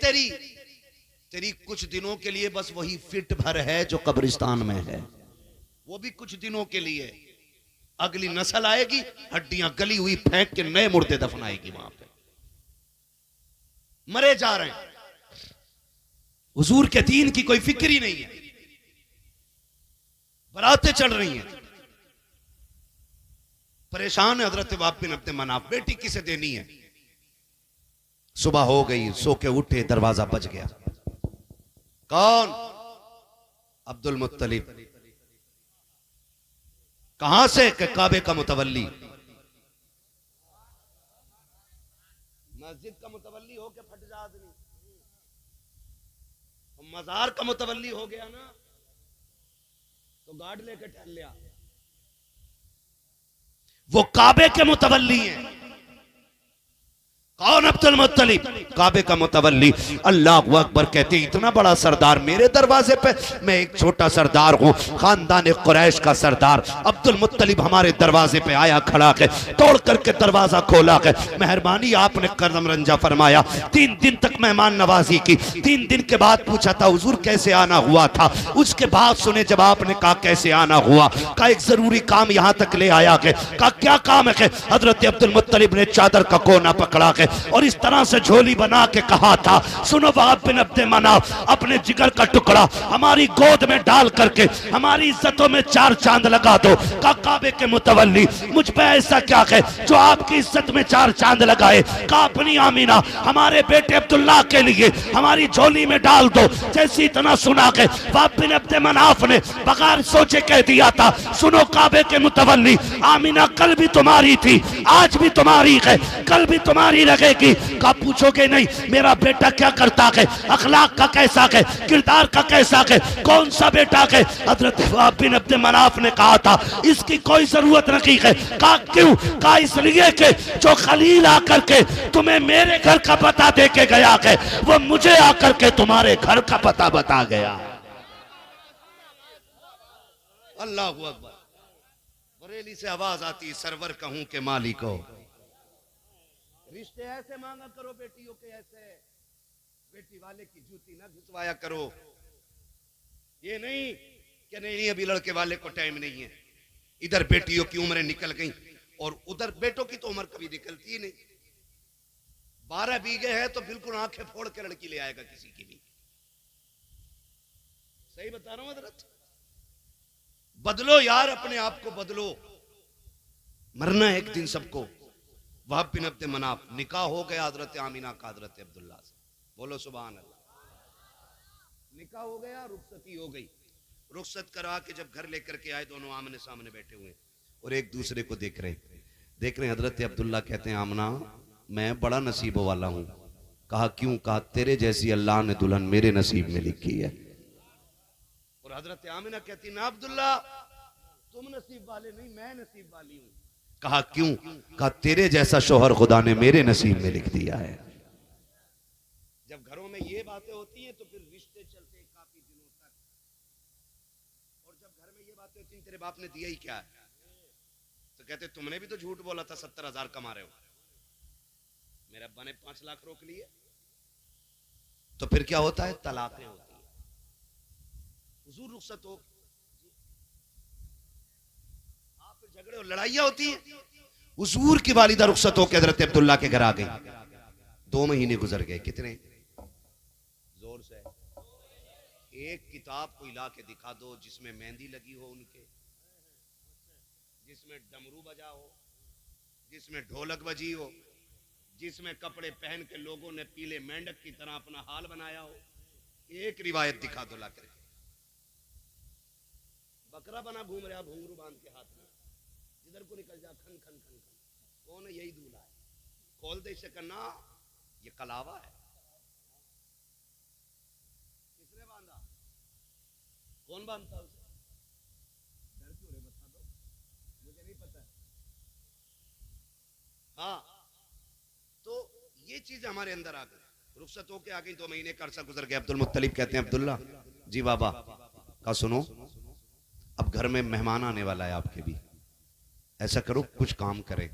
तेरी कुछ दिनों के लिए बस वही फिट भर है जो कब्रिस्तान में है, वो भी कुछ दिनों के लिए। अगली नस्ल आएगी हड्डियां गली हुई फेंक के नए मुर्दे दफनाएगी वहां पे। मरे जा रहे हैं, हुजूर के दीन की कोई फिक्र ही नहीं है। बरातें चल रही हैं, परेशान है हजरत वहाब बिन अब्द मनाफ, बेटी किसे देनी है। सुबह हो गई, सो के उठे, दरवाजा बज गया। कौन? अब्दुल मुत्तलिब। कहां से? काबे का मुतवल्ली, मस्जिद का मुतवल्ली हो के फट जा आदमी। मजार का मुतवल्ली हो गया ना तो गार्ड लेके टहल लिया। वो काबे के मुतवल्ली हैं। कौन? अब्दुल मुत्तलिब, काबे का मुतवल्ली। अल्लाह अकबर कहते इतना बड़ा सरदार मेरे दरवाजे पे, मैं एक छोटा सरदार हूँ, खानदान कुरैश का सरदार। अब्दुल मुत्तलिब हमारे दरवाजे पे आया, खड़ा है, तोड़ करके दरवाजा खोला है। मेहरबानी आपने करम रंजा फरमाया। 3 दिन तक मेहमान नवाजी की। 3 दिन के बाद पूछा था हुजूर कैसे आना हुआ था। उसके बाद सुने जब आपने कहा कैसे आना हुआ, का एक जरूरी काम यहाँ तक ले आया है। का क्या काम है? हजरत अब्दुल मुत्तलिब ने चादर का कोना पकड़ा है और इस तरह से झोली बना के कहा था, सुनो वहाब बिन अब्द मनाफ, अपने जिगर का टुकड़ा हमारी गोद में डाल करके हमारी इज्जतों में 4 चांद लगा दो। का काबे के मुतवल्ली, मुझ पे ऐसा क्या है जो आपकी इज्जत में 4 चांद लगाए? का अपनी आमीना हमारे बेटे अब्दुल्ला के लिए हमारी झोली में डाल दो। जैसी इतना सुना के वहाब बिन अब्द मनाफ ने बगैर सोचे कह दिया था, सुनो काबे के मुतवल्ली, आमीना कल भी तुम्हारी थी, आज भी तुम्हारी है, कल भी तुम्हारी रहेगी। का पूछोगे नहीं मेरा बेटा क्या करता है, अखलाक का कैसा है, किरदार का कैसा है, कौन सा बेटा है? हजरत वहाब बिन अब्द मनाफ ने कहा था इसकी कोई जरूरत नहीं है। का क्यों? का इसलिए कि जो खलील आकर के तुम्हें मेरे घर का पता दे के गया है, वो मुझे आकर के तुम्हारे घर का पता बता गया। अल्लाह अकबर। बरेली से आवाज आती, सरवर कहूं के मालिको, रिश्ते ऐसे मांगा करो बेटियों के, ऐसे बेटी वाले की जूती ना घिसवाया करो। ये नहीं कि नहीं अभी लड़के वाले को टाइम नहीं है। इधर बेटियों की उम्रें निकल गई और उधर बेटों की तो उम्र कभी निकलती ही नहीं। 12 बीघे है तो बिल्कुल आंखें फोड़ के लड़की ले आएगा किसी की भी। सही बता रहा हूं हजरत। बदलो यार, अपने आप को बदलो, मरना है एक दिन सबको। वहाब बिन अब्द मनाफ, निकाह हो गया हजरत आमीना का हजरत अब्दुल्ला से। बोलो सुभान अल्लाह। निकाह हो गया, रुखसती हो गई। रुखसत करा के जब घर लेकर के आए, दोनों आमने सामने बैठे हुए और एक दूसरे को देख रहे हैं। हजरत अब्दुल्ला कहते हैं आमना मैं बड़ा नसीब वाला हूं। कहा क्यों? कहा तेरे जैसी अल्लाह ने दुल्हन मेरे नसीब में लिखी है। और हजरत आमिना कहती ना अब्दुल्ला तुम नसीब वाले नहीं, मैं नसीब वाली हूं। कहा क्यों? कहा तेरे जैसा शोहर खुदा ने मेरे नसीब में लिख दिया है। जब घरों में ये बातें होती हैं तो फिर रिश्ते चलते हैं काफी दिनों तक। और जब घर में ये बातें होती हैं तेरे बाप ने दिया ही क्या है, तो कहते तुमने भी तो झूठ बोला था 70,000 कमा रहे हो, मेरे अब्बा ने 5 लाख रोक लिए। तो फिर क्या होता है? तलाकें होती है। हुजूर रुखसत हो, झगड़े और लड़ाइयां होती हैं। हुजूर की वालिदा रुखसत होकर हजरत अब्दुल्ला के घर आ गई। 2 महीने गुजर गए। कितने? जोर से एक किताब कोई ला के दिखा दो जिसमें मेहंदी लगी हो उनके, जिसमें डमरू बजा हो, जिसमें ढोलक बजी हो, जिसमें कपड़े पहन के लोगों ने पीले मेंढक की तरह अपना हाल बनाया हो। एक रिवायत दिखा दो ला कर। बकरा बना घूम रहा घुंघरू बांध के हाथ में, जिधर को निकल जा खन खन खन खन। कौन है? यही दूल्हा है। खोल दे इसे करना, ये कलावा है। किसने बांधा? कौन बांधता उसे? डर क्यों रे? बता दो, मुझे नहीं पता। हाँ, तो ये चीज हमारे अंदर आ गई। रुखसत होके आ गई। 2 महीने का अरसा गुजर गया। अब्दुल मुत्तलिब कहते हैं अब्दुल्ला जी बाबा का सुनो, अब घर में मेहमान आने वाला है आपके भी, ऐसा करो कुछ काम करे।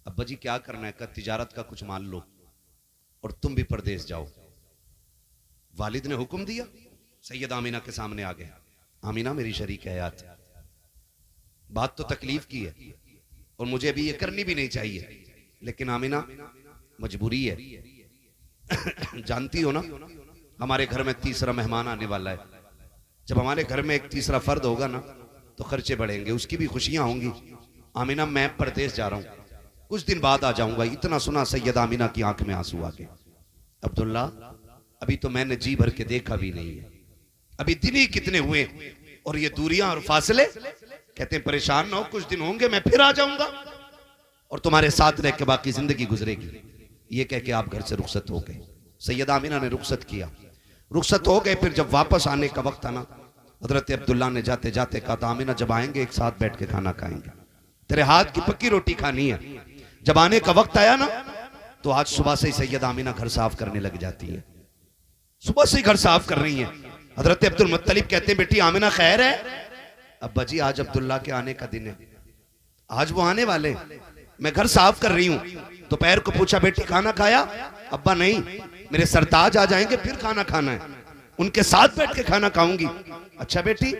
अब्बा जी क्या करना है? का तिजारत का कुछ मान लो और तुम भी परदेश जाओ। वालिद ने हुक्म दिया। सैयद आमीना के सामने आ गए। आमीना मेरी शरीक हयात, बात तो तकलीफ की है और मुझे अभी ये करनी भी नहीं चाहिए, लेकिन आमीना मजबूरी है। जानती हो ना हमारे घर में तीसरा मेहमान आने वाला है। जब हमारे घर में एक तीसरा फर्द होगा ना तो खर्चे बढ़ेंगे, उसकी भी खुशियां होंगी। आमीना मैं परदेश जा रहा हूं, कुछ दिन बाद आ जाऊंगा। इतना सुना सैयद आमीना की आंख में आंसू आ गए। अब्दुल्ला अभी तो मैंने जी भर के देखा भी नहीं है, अभी दिन ही कितने हुए और ये दूरियां और फासले। कहते हैं परेशान ना हो, कुछ दिन होंगे मैं फिर आ जाऊंगा और तुम्हारे साथ रह के बाकी जिंदगी गुजरेगी। ये कह के आप घर से रुखसत हो गए। सैयद आमीना ने रुखसत किया। रुखसत हो गए। फिर जब वापस आने का वक्त आना, हजरत अब्दुल्ला ने जाते जाते कहा था आमिना जब आएंगे एक साथ बैठ के खाना खाएंगे, तेरे हाथ की पक्की रोटी खानी है। जब आने का वक्त आया ना तो आज सुबह से ही सैयद आमिना घर साफ करने लग जाती है, सुबह से ही घर साफ कर रही है। हजरत अब्दुल मुत्तलिब कहते हैं बेटी आमिना खैर है? अब्बा जी आज अब्दुल्ला के आने का दिन है, आज वो आने वाले, मैं घर साफ कर रही हूँ। दोपहर को पूछा बेटी खाना खाया? अब्बा नहीं, मेरे सरताज आ जाएंगे फिर खाना खाना है, उनके साथ बैठ के खाना खाऊंगी। अच्छा बेटी,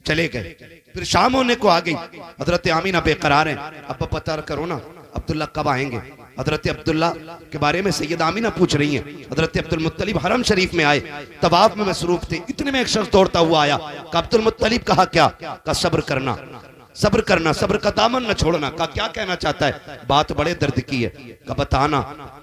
चले गए। फिर शाम होने को आ गई, हजरत आमीना बेकरार हैं, अब्बा पता करो ना अब्दुल्ला कब आएंगे। हजरत अब्दुल्ला के बारे में सैयद आमीना पूछ रही हैं। हजरत अब्दुल मुत्तलिब हरम शरीफ में आए, तवाफ में मसरूफ थे, इतने में एक शख्स दौड़ता हुआ आया। कहा अब्दुल मुत्तलिब, कहा क्या? कहा सब्र करना, सब्र करना, सब्र का दामन न छोड़ना। कहा क्या कहना चाहता है? बात बड़े दर्द की है। कहा बताना।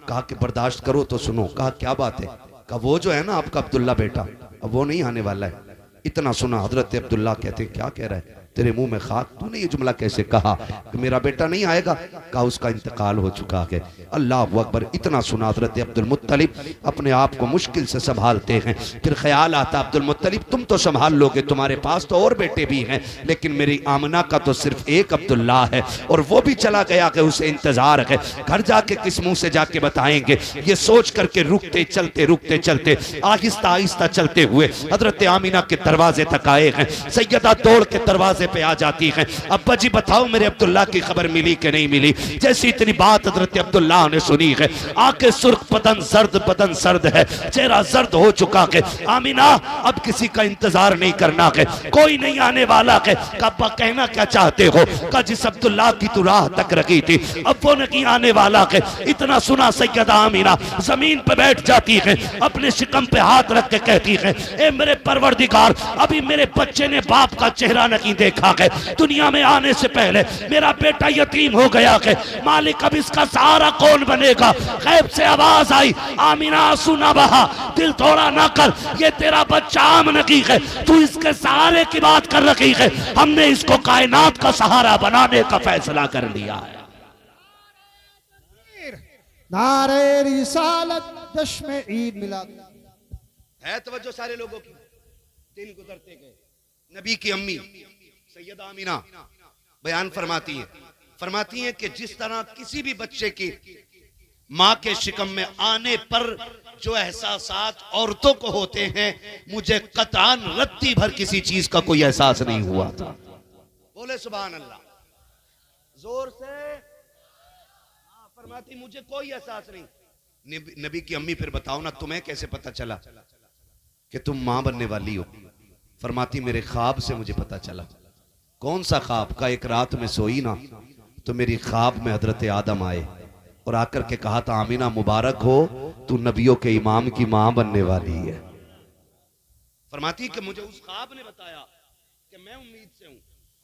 कहा कि बर्दाश्त करो तो सुनो। कहा क्या बात है? कहा वो जो है ना आपका अब्दुल्ला बेटा, अब वो नहीं आने वाला है। इतना सुना, हजरत अब्दुल्ला कहते क्या कह रहा है, तेरे मुंह में खाक, तूने ये जुमला कैसे कहा कि मेरा बेटा नहीं आएगा? कहा उसका इंतकाल हो चुका है। अल्लाह अकबर। इतना सुना, हजरत अब्दुल मुत्तलिब अपने आप को मुश्किल से संभालते हैं। फिर ख्याल आता अब्दुल मुत्तलिब तुम तो संभाल लोगे, तुम्हारे पास तो और बेटे भी हैं, लेकिन मेरी आमना का तो सिर्फ एक अब्दुल्ला है और वो भी चला गया कि उसे इंतजार है, घर जाके किस मुंह से जाके बताएंगे। ये सोच करके रुकते चलते आहिस्ता आहिस्ता चलते हुए हजरत आमीना के दरवाजे तक आए हैं। सैयदा दौड़ के दरवाजे पे आ जाती हैं, अब्बा जी बताओ मेरे अब्दुल्ला की खबर मिली कि नहीं मिली? जैसी इतनी बात हजरत अब्दुल्ला ने सुनी है, आंखें सुर्ख, बदन सर्द है, चेहरा सर्द हो चुका है। आमीना अब किसी का इंतजार नहीं करना है, कोई नहीं आने वाला है। अब्बा कहना क्या चाहते हो? का जिस अब्दुल्ला की तू राह तक रखी थी अब वो नहीं आने वाला है। इतना सुना, सैयदा आमीना जमीन पे बैठ जाती है, अपने शिकम पे हाथ रख के कहती है ए मेरे परवरदिगार, अभी मेरे बच्चे ने बाप का चेहरा नहीं देखा है, दुनिया में आने से पहले मेरा बेटा यतीम हो गया है, मालिक अब इसका सहारा कौन बनेगा? गैब से आवाज आई, आमीना आंसू ना बहा, दिल थोड़ा ना कर, ये तेरा बच्चा आम नहीं है, तू इसके सहारे की बात कर रही है, हमने इसको कायनात का सहारा बनाने का फैसला कर लिया है। नारे रिसालत, जश्न ईद मिलाद है तवज्जो सारे लोगों की। दिन गुजरते गए, नबी की अम्मी सैयदा आमीना बयान फरमाती हैं कि जिस तरह किसी भी बच्चे की माँ के शिकम में आने पर जो एहसासात औरतों को होते हैं, मुझे कतरान रत्ती भर किसी चीज का कोई एहसास नहीं हुआ था। बोले सुभान अल्लाह जोर से। फरमाती मुझे कोई एहसास नहीं। नबी की अम्मी फिर बताओ ना तुम्हें कैसे पता चला कि तुम मां बनने वाली हो? फरमाती मेरे ख्वाब से मुझे पता चला। कौन सा ख्वाब? का एक रात में सोई ना तो मेरी ख्वाब में हजरत आदम आए और आकर के कहा था आमीना मुबारक हो, तू नबियों के इमाम की मां बनने वाली है। फरमाती कि मुझे उस ख्वाब ने बताया कि मैं उम्मीद से हूं।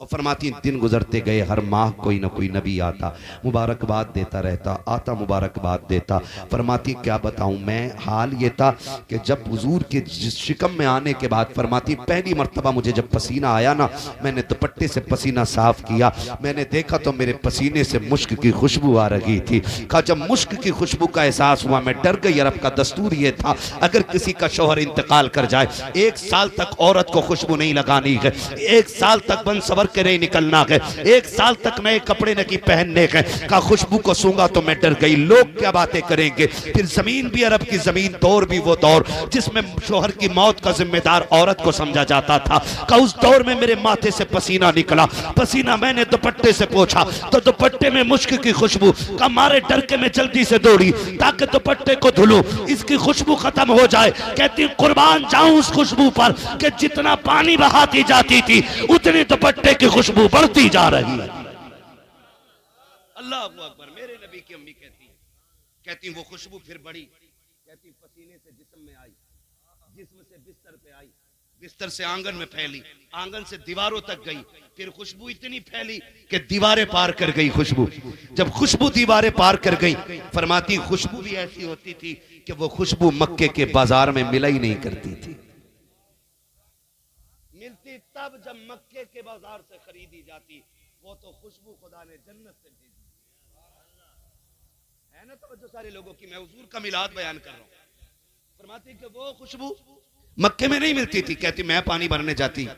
और फरमाती दिन गुजरते गए, हर माह कोई ना कोई नबी आता, मुबारकबाद देता रहता, आता मुबारकबाद देता। फरमाती क्या बताऊं मैं, हाल ये था कि जब हुजूर के शिकम में आने के बाद फरमाती पहली मर्तबा मुझे जब पसीना आया ना, मैंने दुपट्टे से पसीना साफ किया, मैंने देखा तो मेरे पसीने से मुश्क की खुशबू आ रही थी। कहा जब मुश्क की खुशबू का एहसास हुआ मैं डर गई। अरब का दस्तूर ये था अगर किसी का शौहर इंतकाल कर जाए 1 साल तक औरत को खुशबू नहीं लगानी है, 1 साल तक बन सवर के नहीं निकलना है, 1 साल तक नए कपड़े नहीं पहनने हैं। का खुशबू को सूंघा तो मैं डर गई, लोग क्या बातें करेंगे। फिर जमीन भी अरब की जमीन, दौर भी वो दौर जिसमें शोहर की मौत का जिम्मेदार औरत को समझा जाता था। का उस दौर में मेरे माथे से पसीना निकला, पसीना मैंने दुपट्टे से पोंछा तो दुपट्टे में मुश्क की खुशबू। का मारे डर के मैं जल्दी से दौड़ी ताकि दुपट्टे को धुलूं, इसकी खुशबू खत्म हो जाए। कहती कुर्बान जाऊं उस खुशबू पर कि जितना पानी बहाती जाती थी उतनी दुपट्टे की खुशबू बढ़ती जा रही है। अल्लाह अकबर। मेरे नबी की अम्मी कहती वो खुशबू फिर बढ़ी, कहती पसीने से जिस्म में आई, जिस्म से बिस्तर पे आई, बिस्तर से आंगन में फैली, आंगन से दीवारों तक गई, फिर खुशबू इतनी फैली कि दीवारें पार कर गई खुशबू। जब खुशबू दीवारें पार कर गई, फरमाती खुशबू भी ऐसी होती थी कि वो खुशबू मक्के के बाजार में मिला ही नहीं करती थी, मिलती तब जब मक्के के बाजार से खरीदी जाती। वो तो खुशबू खुदा ने जन्नत से भेजी है ना। तो जो सारे लोगों की मैं हुजूर का मिलाद बयान कर रहा हूं। फरमाती कि वो खुशबू मक्के में नहीं मिलती थी, कहती मैं पानी भरने जाती,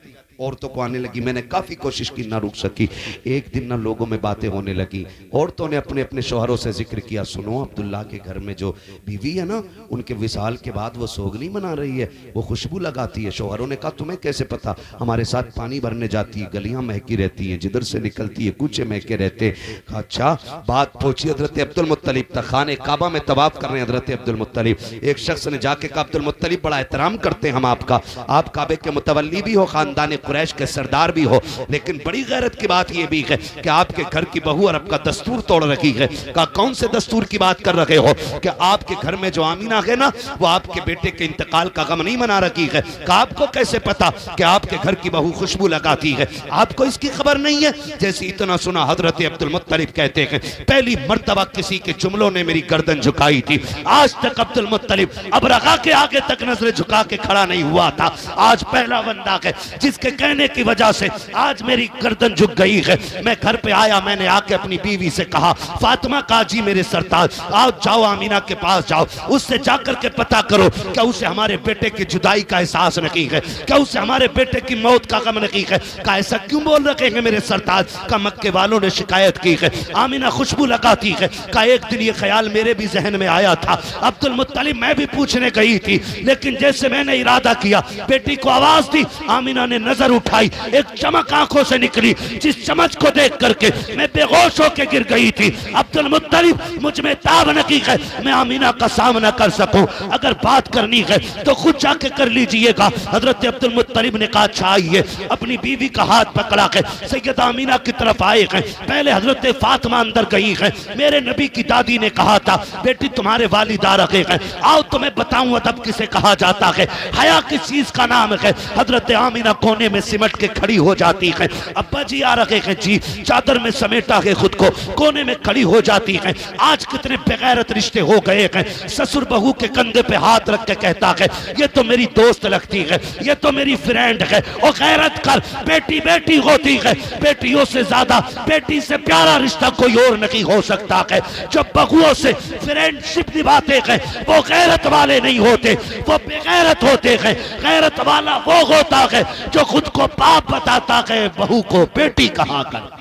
औरतों को आने लगी। मैंने काफी कोशिश की, ना रुक सकी। एक दिन ना लोगों में बातें होने लगी, औरतों ने अपने अपने शौहरों से जिक्र किया, सुनो अब्दुल्ला के घर में जो बीवी है ना, उनके विसाल के बाद वो सोगनी मना रही है, वो खुशबू लगाती है। शौहरों ने कहा तुम्हें कैसे पता? हमारे साथ पानी भरने जाती है, गलियां महकी रहती हैं, जिधर से निकलती है कूचे महके रहते। कहा अच्छा। बात पहुंची हजरत अब्दुल मुत्तलिब तक। खाने काबा में तवाफ कर रहे हैं हजरत अब्दुल मुत्तलिब। एक शख्स ने जाके कहा अब्दुल मुत्तलिब बड़ा एहतराम करते हैं हम आपका, आप काबे के मुतवल्ली भी हो, खानदान कुरैश के सरदार भी हो, लेकिन बड़ी गैरत की बात यह भी है कि आपके घर की बहू अरब का दस्तूर तोड़ रखी है। कहा कौन से दस्तूर की बात कर रहे हो? कि आपके घर में जो आमीना है ना, वो आपके बेटे के इंतकाल का गम नहीं मना रखी है। कहा आपको कैसे पता कि आपके घर की बहू खुशबू लगाती है? आपको इसकी खबर नहीं है? जैसे इतना सुना हजरत अब्दुल मुत्तलिब कहते हैं पहली मर्तबा किसी के जुमलों ने मेरी गर्दन झुकाई थी। आज तक अब्दुल मुत्तलिब अब रगा के आगे तक नजर झुका के खड़ा नहीं हुआ था। आज पहला बंदा है जिसके कहने की वजह से आज मेरी गर्दन झुक गई है। मैं घर पे आया, मैंने आके अपनी बीवी से कहा फातिमा काजी मेरे सरताज आओ, जाओ आमीना के पास जाओ, उससे जाकर के पता करो क्या उसे हमारे बेटे की जुदाई का एहसास नहीं है, क्या उसे हमारे बेटे की मौत का गम नहीं है। का ऐसा क्यों बोल रखे हैं मेरे सरताज? का मक्के वालों ने शिकायत की है, आमीना खुशबू लगाती है। का एक दिन ये ख्याल मेरे भी जहन में आया था अब्दुल मुत्तलिब, मैं भी पूछने गई थी, लेकिन जैसे मैंने इरादा किया बेटी को आवाज दी, आमीना ने नजर उठाई, एक चमक आंखों से निकली, जिस चमक को देख करके मैं बेहोश होकर गिर गई थी। अब्दुल मुत्तलिब मुझ में ताब नहीं है मैं आमीना का सामना कर सकूं, अगर बात करनी है तो खुद जाके कर लीजिएगा। हजरत अब्दुल मुत्तलिब ने कहा अच्छा आइए। अपनी बीवी का हाथ पकड़ा के सैयदा आमीना की तरफ आए हैं। पहले हजरत फातिमा अंदर गई है। मेरे नबी की दादी ने कहा था बेटी तुम्हारे वालिदा रखे हैं, आओ तुम्हें बताऊं अदब किसे कहा जाता है, हया किस चीज का नाम है। हजरत आमीना कोने में सिमट के खड़ी हो जाती है। अब्बा जी आ रखे हैं जी, चादर में समेटा के खुद को कोने में खड़ी हो जाती है। आज कितने बेगैरत रिश्ते हो गए हैं। ससुर बहू के कंधे पे हाथ रख के कहता है ये तो मेरी दोस्त लगती है, ये तो मेरी फ्रेंड है। और गैरत कर, बेटी बेटी होती है, बेटियों से ज्यादा बेटी से प्यारा रिश्ता कोई और नहीं हो सकता है। जो बहुओं से फ्रेंडशिप निभाते हैं वो गैरत वाले नहीं होते, वो बेगैरत होते हैं। गैरत वाला वो होता है जो खुद को बाप बताता है, बहू को बेटी कहा कर।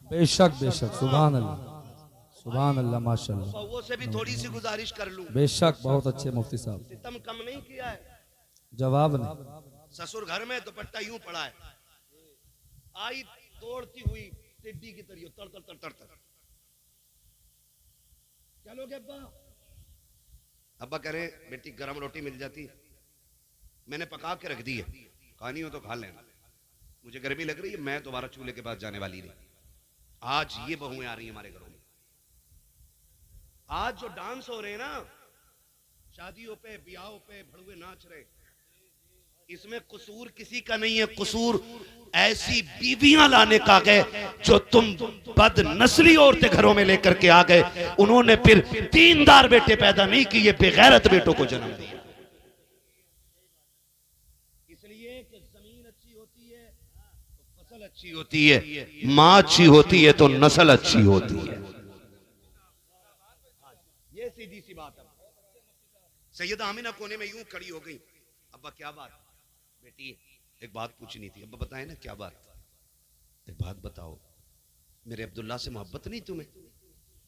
बेशक बेशक, सुभान अल्लाह सुभान अल्लाह, माशाअल्लाह। वो से भी थोड़ी सी गुजारिश कर लूं। बेशक बहुत अच्छे मुफ्ती साहब, सितम कम नहीं किया है। जवाब नहीं। ससुर घर में दुपट्टा यूं पड़ा है, आई तोड़ती हुई टिड्डी की तरह तर तर तर तर तर। चलोगे अब्बा? अब्बा कह रहे बेटी गरम रोटी मिल जाती, मैंने पका के रख दी है, खानी हो तो खा लेना, मुझे गर्मी लग रही है, मैं दोबारा चूल्हे के पास जाने वाली नहीं। आज ये बहुएं आ रही हैं हमारे घरों में। आज जो डांस हो रहे हैं ना, शादियों पे ब्याहों पे भड़ुए नाच रहे, इसमें कसूर किसी का नहीं है। कसूर ऐसी बीवियां लाने का है जो तुम बद नस्ली औरतें घरों में लेकर के आ गए, उन्होंने फिर दीनदार बेटे पैदा नहीं किए, बेगैरत बेटों को जन्म दिया। इसलिए कि जमीन अच्छी होती है तो फसल अच्छी होती है, मां अच्छी होती है तो नस्ल अच्छी होती है। ये सीधी सी बात है। सैयदा आमीना कोने में यूं खड़ी हो गई, अब्बा क्या बात? बेटी एक बात पूछनी थी। अब्बा बताए ना क्या बात? एक बात बताओ, मेरे अब्दुल्ला से मोहब्बत नहीं तुम्हें?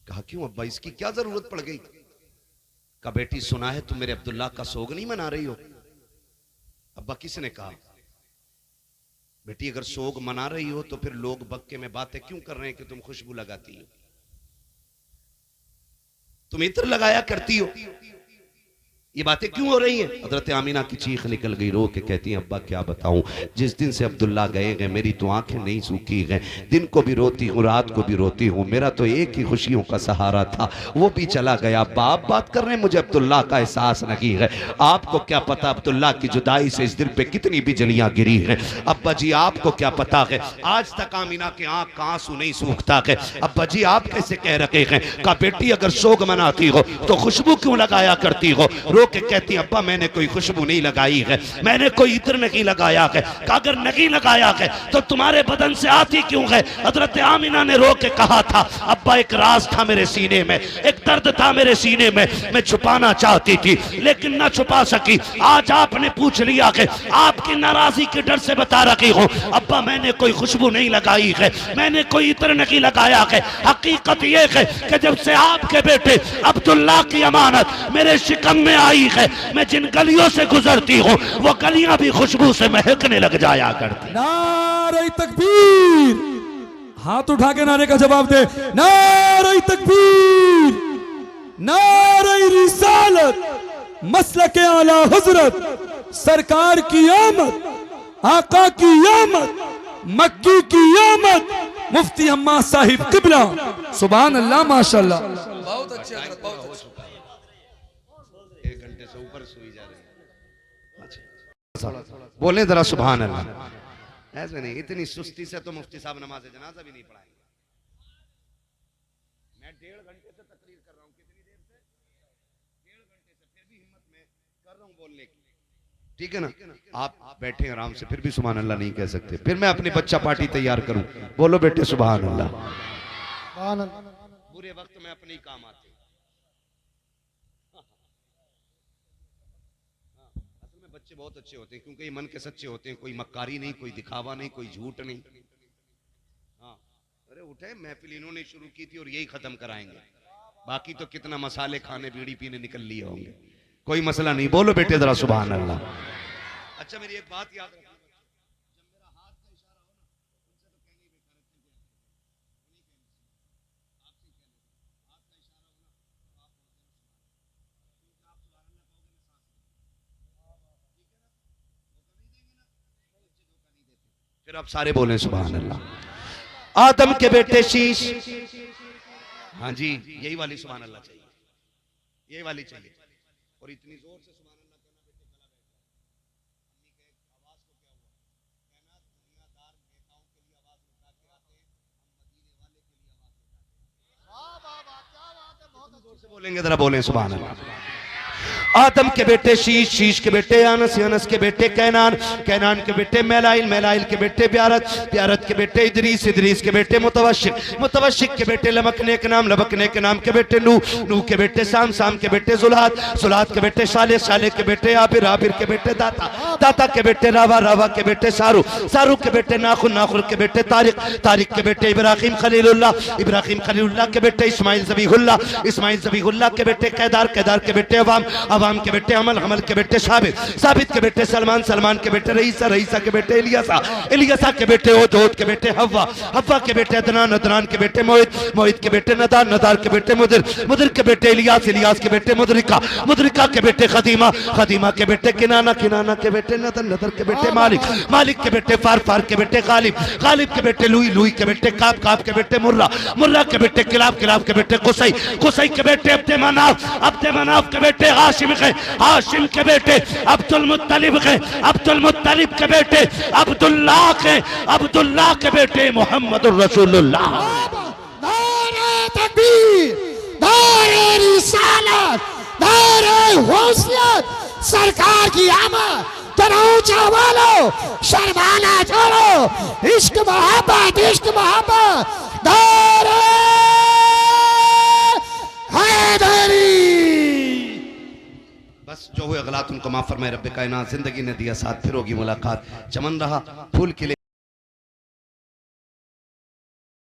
कहा क्यों अब्बा, इसकी क्या जरूरत पड़ गई? कहा बेटी सुना है तुम मेरे अब्दुल्ला का सोग नहीं मना रही हो। अब्बा किसने कहा? बेटी अगर सोग मना रही हो तो फिर लोग बक्के में बातें क्यों कर रहे हैं कि तुम खुशबू लगाती हो, तुम इत्र लगाया करती हो, ये बातें क्यों हो रही हैं? हजरत आमीना की चीख निकल गई, रो के कहती हैं अब्बा क्या बताऊं, जिस दिन से अब्दुल्ला गए हैं मेरी तो आंखें नहीं सूखी हैं, दिन को भी रोती हूँ रात को भी रोती हूँ, मेरा तो एक ही खुशियों का सहारा था वो भी चला गया। बाप बात कर रहे हैं, मुझे अब्दुल्ला का एहसास नहीं है। आपको क्या पता अब्दुल्ला की जुदाई से इस दिल पे कितनी बिजलियां गिरी हैं। अब्बा जी आपको क्या पता है, आज तक आमीना के आंख का आंसू नहीं सूखता है। अब्बा जी आप कैसे कह रहे हैं? का बेटी अगर सोग मनाती हो तो खुशबू क्यों लगाया करती हो, रो के कहती अब्बा मैंने कोई खुशबू नहीं लगाई है, मैंने कोई इत्र नहीं लगाया है। अगर नहीं लगाया है तो तुम्हारे बदन से आती क्यों है? हजरत आमिना ने रो के कहा था अब्बा एक राज था मेरे सीने में, एक दर्द था मेरे सीने में, मैं छुपाना चाहती थी लेकिन ना छुपा सकी। आज आपने पूछ लिया कि आपकी नाराजगी के डर से बता रही हूं अब्बा मैंने कोई खुशबू नहीं लगाई है, मैंने कोई इत्र नहीं लगाया है। हकीकत यह है कि जब से आपके बेटे अब्दुल्ला की अमानत मेरे शिकम में आई है, मैं जिन गलियों से गुजरती हूँ वो गलियां भी खुशबू से महकने लग जाया करती। नारे तकबीर, हाथ उठा के नारे का जवाब दे। नारे तकबीर, नारे रिसालत, मसलके आला हजरत, सरकार की आमद, आका की आमद, मक्की की आमद, मुफ्ती अम्मा साहिब किबला। सुभान अल्लाह, माशाअल्लाह। बहुत अच्छे हजरत, बहुत अच्छे। 1 घंटे से ऊपर सोई जा रही है। बोले जरा सुभान अल्लाह। ऐसे नहीं, इतनी सुस्ती से तो मुफ्ती साहब नमाज जनाजा भी नहीं पढ़ाएंगे। मैं 1.5 घंटे से तकरीर कर रहा हूँ। कितनी देर से? 1.5 घंटे से, फिर भी हिम्मत में कर रहा हूँ बोलने की। ठीक है ना? आप बैठे आराम से, फिर भी सुभान अल्लाह नहीं कह सकते। फिर मैं अपनी बच्चा पार्टी तैयार करूं, बोलो बेटे सुभान अल्लाह। बुरे वक्त में अपने ही काम आते। असल में बच्चे बहुत अच्छे होते हैं क्योंकि ये मन के सच्चे होते हैं, कोई मक्कारी नहीं, कोई दिखावा नहीं, कोई झूठ नहीं। हाँ, अरे उठे, महफिल इन्होंने शुरू की थी और यही खत्म कराएंगे। बाकी तो कितना मसाले खाने बीड़ी पीने निकल लिए होंगे, कोई मसला नहीं। बोलो बेटे जरा सुभान अल्लाह। अच्छा मेरी एक बात याद रखना, जब मेरा हाथ का इशारा हो ना, उनसे तो कहने ही बेकार है, आपसे ही कहने, हाथ का इशारा हो ना तो आप बोलते हैं क्योंकि आप सुभान अल्लाह कहोगे ना सांस, ठीक है ना? धोखा नहीं देंगे ना, बच्चे धोखा नहीं देते। फिर आप सारे बोले सुभान अल्लाह। आदम के बेटे शीश, हाँ जी यही वाली सुभान अल्लाह चाहिए, यही वाली चाहिए। और इतनी जोर से सुभान अल्लाह कहना बेटे गला बैठ गया। अम्मी के आवाज को क्या हुआ? कहना दुनियादार नेताओं के लिए आवाज उठा के आते हैं, हम मदीने वाले के लिए आवाज उठाते हैं। वाह वाह वाह, क्या बात है, बहुत जोर से बोलेंगे, जरा बोलें सुभान अल्लाह। आदम के बेटे शीश, शीश के बेटे अनस, अनस के बेटे कैनान, कैनान के बेटे मैलाइल, मैलाइल के बेटे ब्यारत, ब्यारत के बेटे इदरीस, इदरीस के बेटे मुतवशिक, मुतवशिक के बेटे लमकने के नाम, लमकने के नाम के बेटे नूह, नूह के बेटे साम, साम के बेटे जुल्हाद, जुल्हाद के बेटे साले, साले के बेटे आबिर, आबिर के बेटे दाता, दाता के बेटे रावा, रावा के बेटे सारू, सारू के बेटे नाखुर, नाखुर के बेटे तारिक, तारिक के बेटे इब्राहिम खलीलुल्लाह, इब्राहिम खलीलुल्लाह के बेटे इस्माइल ज़बीहुल्लाह, इस्माइल ज़बीहुल्लाह के बेटे कैदार, कैदार के बेटे अवाम, अवाम के बेटे अमल, अमल के बेटे साबित, साबित के बेटे सलमान, सलमान के बेटे रईसा, रईसा के बेटे इलियासा, इलियासा के बेटे ओद, ओद के बेटे हव्वा, हव्वा के बेटे अदनान, अदनान के बेटे मोहित, मोहित के बेटे नदार, नदार के बेटे मुदिर, मुदिर के बेटे इलियास, इलियास के बेटे मुदरिका, मुदरिका के बेटे खदीमा, खदीमा के बेटे किनाना, किनाना के बेटे नदर, नदर के बेटे मालिक, मालिक के बेटे फार, फार के बेटे गालिब, गालिब के बेटे लुई, लुई के बेटे काब, काब के बेटे मुर्रा, मुर्रा के बेटे किलाब, किलाब के बेटे कुसई, कुसई के बेटे अब्दे मनाफ, अब्दे मनाफ के बेटे हाशिम के, हाशिम के बेटे अब्दुल मुत्तलिब के, अब्दुल मुत्तलिब के बेटे अब्दुल्लाह के, अब्दुल्लाह के बेटे मोहम्मदुर रसूलुल्लाह। नारे तकबीर, नारे रिसालत, नारे हुस्नियत, सरकार की आमद, तनऊचा वालो, शर्माना छोड़ो, इश्क मोहब्बत, इश्क मोहब्बत, नारे हैदरी। बस जो हुए गलत उनको माफ फरमाए रब्बे कायनात। जिंदगी ने दिया साथ, फिर होगी मुलाकात। चमन रहा फूल खिले।